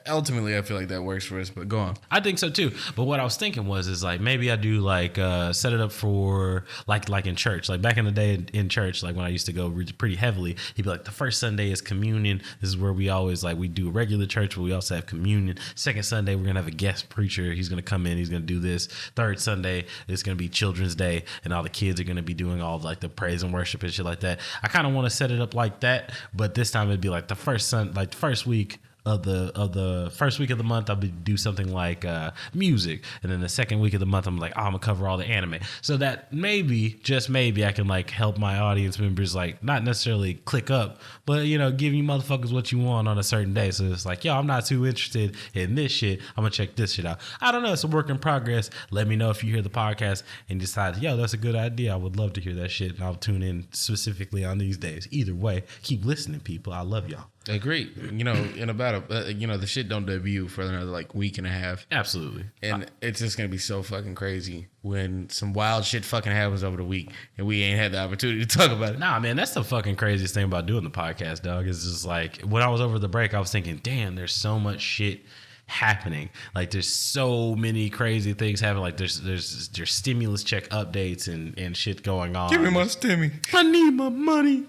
ultimately I feel like that works for us, but go on. I think so too. But what I was thinking is like maybe I do like set it up for like in church. Like back in the day in church, like when I used to go pretty heavily, he'd be like, the first Sunday is communion. This is where we always like, we do a regular church, but we also have communion. Second Sunday, we're gonna have a guest preacher. He's gonna come in, he's gonna do this. Third Sunday, it's gonna be Children's Day, and all the kids are gonna be doing all of like the praise and worship and shit like that. I kind of want to set it up like that, but this time it'd be like the first week of the first week of the month, I'll do something like music, and then the second week of the month, I'm like, I'm gonna cover all the anime, so that maybe, just maybe, I can like help my audience members like not necessarily click up, but you know, give you motherfuckers what you want on a certain day. So it's like, yo, I'm not too interested in this shit. I'm gonna check this shit out. I don't know. It's a work in progress. Let me know if you hear the podcast and decide, yo, that's a good idea. I would love to hear that shit, and I'll tune in specifically on these days. Either way, keep listening, people. I love y'all. Agreed. You know, in about the shit don't debut for another like week and a half. Absolutely. And it's just gonna be so fucking crazy when some wild shit fucking happens over the week and we ain't had the opportunity to talk about it. Nah, man, that's the fucking craziest thing about doing the podcast, dog. It's just like when I was over the break, I was thinking, damn, there's so much shit happening. Like there's so many crazy things happening. Like there's stimulus check updates and shit going on. Give me my stimmy. I need my money.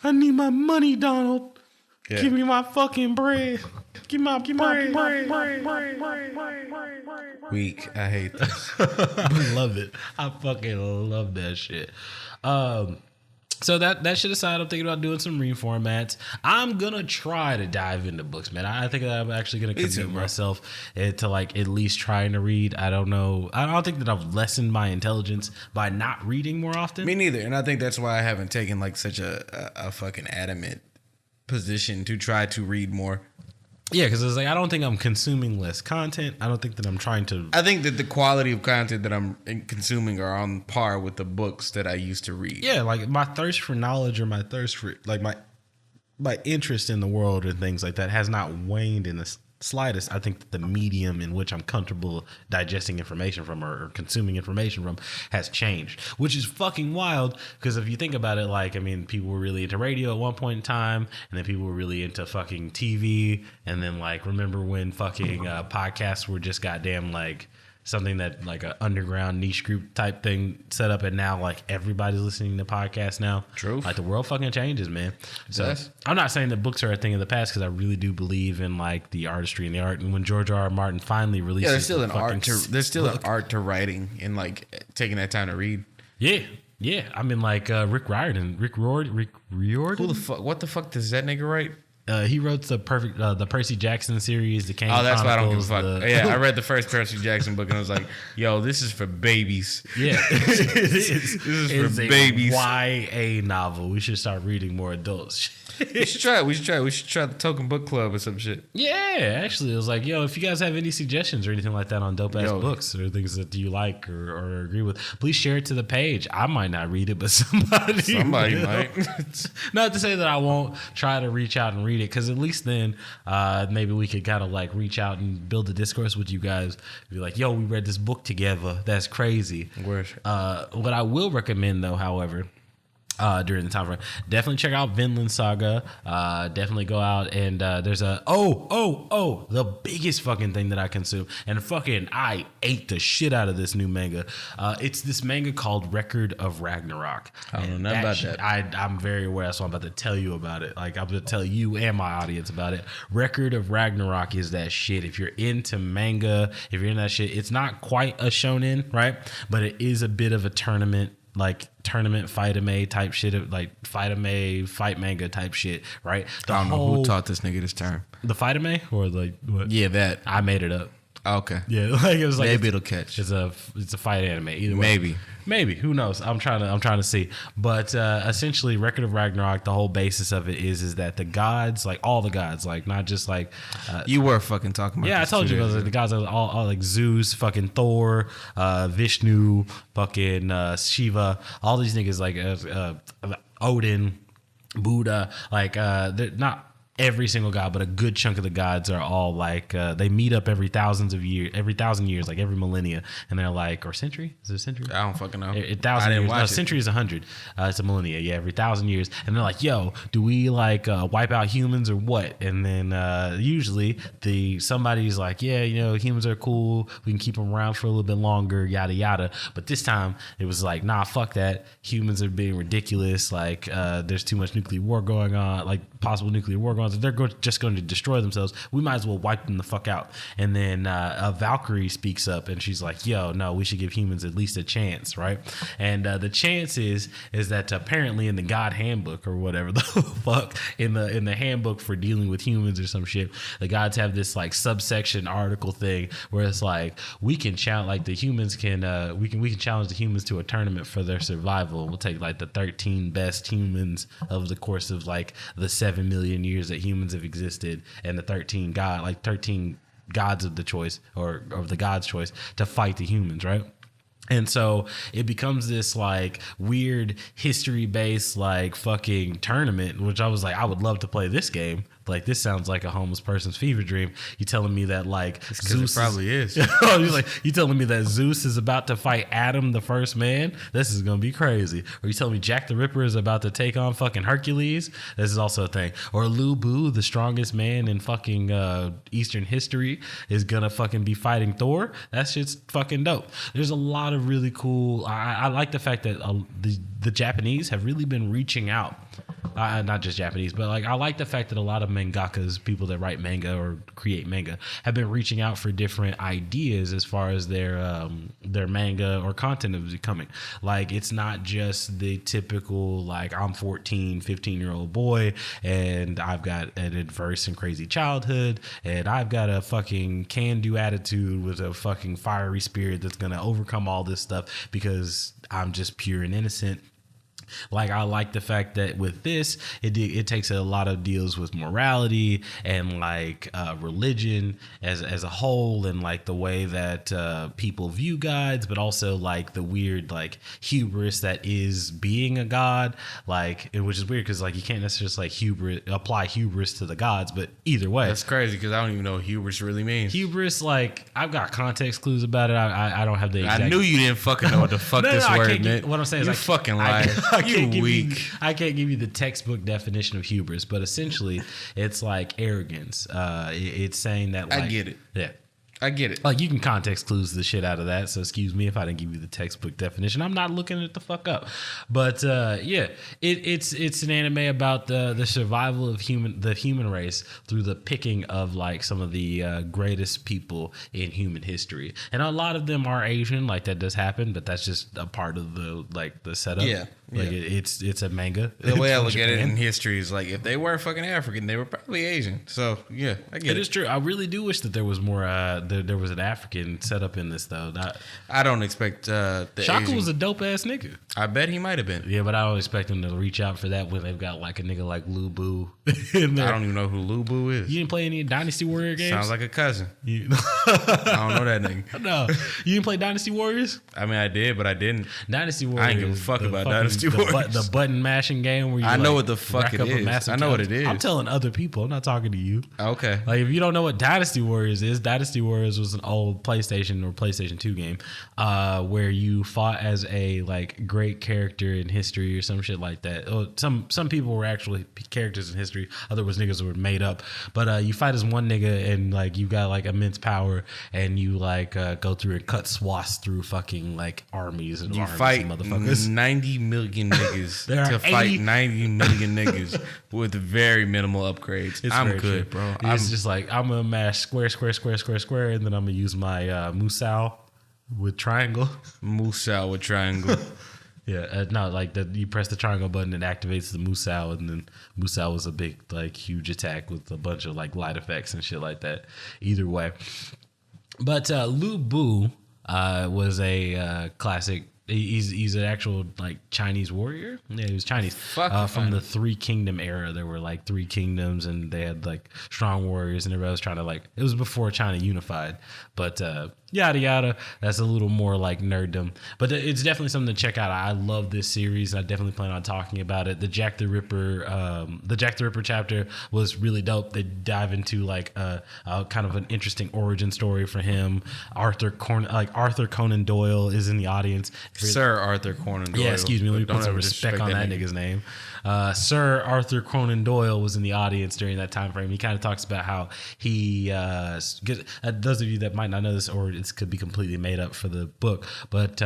I need my money, Donald. Yeah. Give me my fucking bread. Give me my bread. Weak. I hate this. I love it. I fucking love that shit. So that shit aside, I'm thinking about doing some reformats. I'm gonna try to dive into books, man. I think that I'm actually gonna commit myself to like at least trying to read. I don't know. I don't think that I've lessened my intelligence by not reading more often. Me neither. And I think that's why I haven't taken like such a fucking adamant position to try to read more. Yeah, because it's like I don't think I'm consuming less content. I don't think that I'm trying to. I think that the quality of content that I'm consuming are on par with the books that I used to read. Yeah, like my thirst for knowledge or my thirst for like my interest in the world and things like that has not waned in the slightest. I think that the medium in which I'm comfortable digesting information from or consuming information from has changed, which is fucking wild. Because if you think about it, like, I mean, people were really into radio at one point in time, and then people were really into fucking TV, and then like, remember when fucking podcasts were just goddamn like something that like an underground niche group type thing set up, and now like everybody's listening to podcasts now. True. Like the world fucking changes, man. So Yes. I'm not saying that books are a thing of the past, because I really do believe in like the artistry and the art. And when George R.R. Martin finally releases, there's still an art to writing and like taking that time to read. Yeah. I mean, like Rick Riordan. Who the fuck? What the fuck does that nigga write? He wrote the Percy Jackson series, the Kane that's why I don't give a Chronicles, fuck. Yeah, I read the first Percy Jackson book and I was like, yo, this is for babies. Yeah, This is for babies. YA novel. We should start reading more adults. We should try it. We should try the Token Book Club or some shit. Yeah, actually, it was like, yo, if you guys have any suggestions or anything like that on dope ass books or things that you like or agree with, please share it to the page. I might not read it, but somebody might. Not to say that I won't try to reach out and read it, because at least then maybe we could kind of like reach out and build a discourse with you guys. Be like, yo, we read this book together. That's crazy. What I will recommend, though, however, during the time frame, definitely check out Vinland Saga. Definitely go out and there's the biggest fucking thing that I consume, and fucking I ate the shit out of this new manga. It's this manga called Record of Ragnarok. I don't know about that. I'm very aware, so I'm about to tell you about it. Like, I'm going to tell you and my audience about it. Record of Ragnarok is that shit. If you're into manga, if you're in that shit, it's not quite a shonen, right? But it is a bit of a tournament fight anime type shit, like fight manga type shit, right? I don't know who taught this nigga this term. The fight anime or like what? Yeah, that I made it up. Okay. Yeah, like it was like maybe it'll catch. It's a fight anime. Either way. Maybe. Who knows? I'm trying to see. But essentially, Record of Ragnarok, the whole basis of it is that the gods, like all the gods, like not just like you were fucking talking about. Yeah, I told you about like, the gods are all like Zeus, fucking Thor, Vishnu, fucking Shiva, all these niggas like Odin, Buddha, like they're not every single god, but a good chunk of the gods are all like they meet up every 1,000 years, like every millennia, and they're like, or century? Is it a century? I don't fucking know. 1,000 years. No, century is 100. It's a millennia. Yeah, every 1,000 years, and they're like, yo, do we like wipe out humans or what? And then usually somebody's like, yeah, you know, humans are cool. We can keep them around for a little bit longer, yada yada. But this time it was like, nah, fuck that. Humans are being ridiculous. Like there's too much nuclear war going on, like possible nuclear war going on. They're just going to destroy themselves. We might as well wipe them the fuck out. And then Valkyrie speaks up and she's like, yo, no, we should give humans at least a chance, right? And the chance is that apparently in the God handbook or whatever the fuck, in the handbook for dealing with humans or some shit, the gods have this like subsection article thing where it's like, we can challenge, like the humans can we can challenge the humans to a tournament for their survival. We'll take like the 13 best humans of the course of like the 7 million years that humans have existed, and the 13 gods of the choice or of the god's choice to fight the humans, right? And so it becomes this like weird history based like fucking tournament, which I was like, I would love to play this game. Like, this sounds like a homeless person's fever dream. You telling me that like Zeus probably is. You telling me that Zeus is about to fight Adam, the first man? This is gonna be crazy. Or you telling me Jack the Ripper is about to take on fucking Hercules? This is also a thing. Or Lu Bu, the strongest man in fucking Eastern history, is gonna fucking be fighting Thor? That shit's fucking dope. There's a lot of really cool. I like the fact that the Japanese have really been reaching out. Not just Japanese, but like I like the fact that a lot of mangakas, people that write manga or create manga, have been reaching out for different ideas as far as their manga or content is coming. Like, it's not just the typical like I'm 14, 15-year-old boy and I've got an adverse and crazy childhood and I've got a fucking can-do attitude with a fucking fiery spirit that's gonna overcome all this stuff because I'm just pure and innocent. Like, I like the fact that with this, it takes a lot of deals with morality and like religion as a whole, and like the way that people view gods, but also like the weird like hubris that is being a god. Like, which is weird because like you can't necessarily like apply hubris to the gods, but either way, that's crazy because I don't even know what hubris really means. Hubris, like I've got context clues about it. I don't have the exact. I knew you didn't fucking know what the fuck this word meant. What I'm saying is you like, fucking liar. You weak. I can't give you the textbook definition of hubris, but essentially it's like arrogance. It's saying that like, I get it. Yeah. I get it. Like, you can context clues the shit out of that, so excuse me if I didn't give you the textbook definition. I'm not looking it the fuck up. But yeah, it's an anime about the survival of the human race through the picking of like some of the greatest people in human history. And a lot of them are Asian, like that does happen, but that's just a part of the setup. Yeah. Like it's a manga. The way I from look at it Japan. in history is like if they weren't fucking African, they were probably Asian. So yeah, I get It it. is true. I really do wish that there was more. There was an African set up in this though. I don't expect the Shaka Asian. was a dope ass nigga. I bet he might have been. Yeah, but I don't expect them to reach out for that when they've got like a nigga like Lu Bu in there. I don't even know who Lu Bu is. You didn't play any Dynasty Warrior games? Sounds like a cousin. You, I don't know that nigga. no, you didn't play Dynasty Warriors. I mean, I did, but I didn't. Dynasty Warriors. I ain't give a fuck the about fucking- Dynasty the Warriors. The button mashing game where you I know like, what the fuck rack it up a is. massive I know what count. it is. I'm telling other people. I'm not talking to you. Okay. Like if you don't know what Dynasty Warriors is, Dynasty Warriors was an old PlayStation or PlayStation 2 game where you fought as a like great character in history or some shit like that. Or some people were actually characters in history. Other was niggas that were made up. But you fight as one nigga and like you got like immense power and you like go through and cut swaths through fucking like armies and You armies fight of motherfuckers. 90 million niggas There are to fight 80 90 million niggas with very minimal upgrades. It's I'm very good, true. bro. It's just like I'm gonna mash square, and then I'm gonna use my Musou with triangle. Musou with triangle. Yeah, no, like you press the triangle button, it activates the Musou, and then Musou was a big, like, huge attack with a bunch of like light effects and shit like that. Either way, but Lu Bu was a classic. He's an actual like Chinese warrior. Yeah, he was Chinese. From the Three Kingdom era. There were like three kingdoms, and they had like strong warriors, and everybody was trying to like. It was before China unified, but yada yada. That's a little more like nerddom, but it's definitely something to check out. I love this series. I definitely plan on talking about it. The Jack the Ripper chapter was really dope. They dive into like kind of an interesting origin story for him. Arthur Conan Doyle is in the audience. Sir Arthur Conan Doyle. Yeah, excuse me. Let me Don't put some ever respect on disrespect that nigga's name. Sir Arthur Conan Doyle was in the audience during that time frame. He kind of talks about how he, those of you that might not know this, or it could be completely made up for the book, but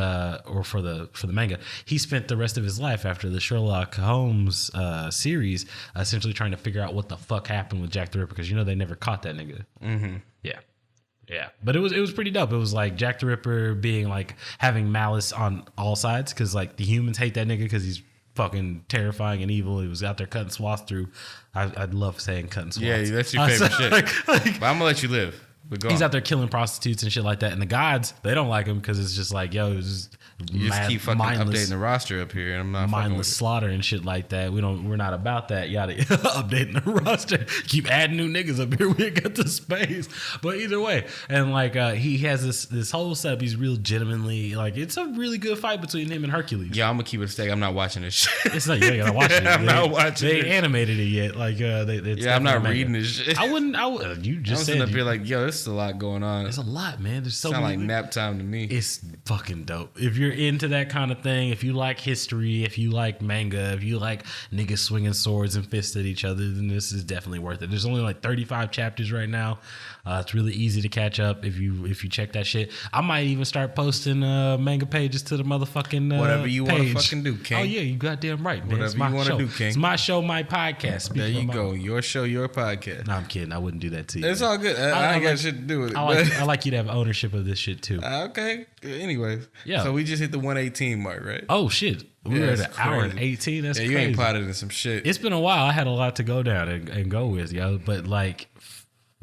or for the manga, he spent the rest of his life after the Sherlock Holmes series, essentially trying to figure out what the fuck happened with Jack the Ripper, because they never caught that nigga. Mm-hmm. Yeah. Yeah, but it was pretty dope. It was like Jack the Ripper being like having malice on all sides, because like the humans hate that nigga because he's fucking terrifying and evil. He was out there cutting swaths through. I'd love saying cutting swaths. Yeah, that's your favorite shit. But I'm gonna let you live. But go he's on. out there killing prostitutes and shit like that. And the gods, they don't like him because it's just like, yo, it's just You just keep fucking mindless, updating the roster up here, and I'm not fucking mindless with it. slaughter and shit like that. We're not about that. Yada updating the roster. Keep adding new niggas up here. We got the space. But either way, and like he has this whole setup. He's real legitimately like it's a really good fight between him and Hercules. Yeah, I'm gonna keep it a stake. I'm not watching this shit. It's like you ain't gotta watch it. I'm not watching They it. animated it yet. Like Yeah, I'm not reading this shit. I wouldn't. You I'm just sitting said up here like, yo, there's a lot going on. there's a lot, man. There's so Sound many. like nap time to me. It's fucking dope. If you're into that kind of thing, if you like history, if you like manga, if you like niggas swinging swords and fists at each other, then this is definitely worth it. There's only like 35 chapters right now. It's really easy to catch up if you check that shit. I might even start posting manga pages to the motherfucking Whatever you want to page. fucking do, King. Oh yeah, you goddamn right, man. Whatever It's my you wanna show. do, King. It's my show, my podcast. There Speaking you of go. Your show, your podcast. No, I'm kidding. I wouldn't do that to you. It's man. all good. I ain't got like- shit to do with it. I like you to have ownership of this shit too. Okay. Anyways. Yeah. So we just hit the 118 mark, right? Oh shit, we Yeah, were it's at an hour and crazy. 18. That's Yeah, crazy. you ain't potted in some shit. It's been a while. I had a lot to go down and go with, yo. But like,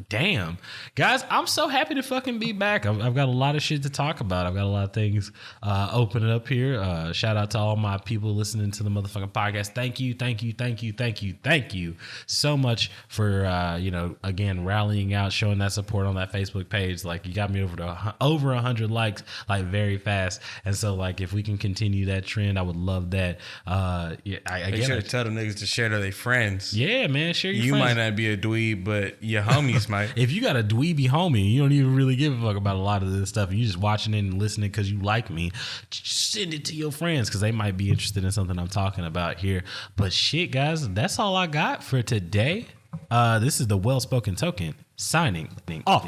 damn, guys, I'm so happy to fucking be back. I've got a lot of shit to talk about. I've got a lot of things opening up here. Shout out to all my people listening to the motherfucking podcast. Thank you so much for again rallying out, showing that support on that Facebook page. Like you got me over 100 likes like very fast. And so like if we can continue that trend, I would love that. Make sure to tell the niggas to share to their friends. Yeah, man, share your You friends. might not be a dweeb, but your homies might. If you got a dweeby homie, you don't even really give a fuck about a lot of this stuff. You just watching it and listening because you like me. Just send it to your friends because they might be interested in something I'm talking about here. But shit, guys, that's all I got for today. This is the Well Spoken Token signing off.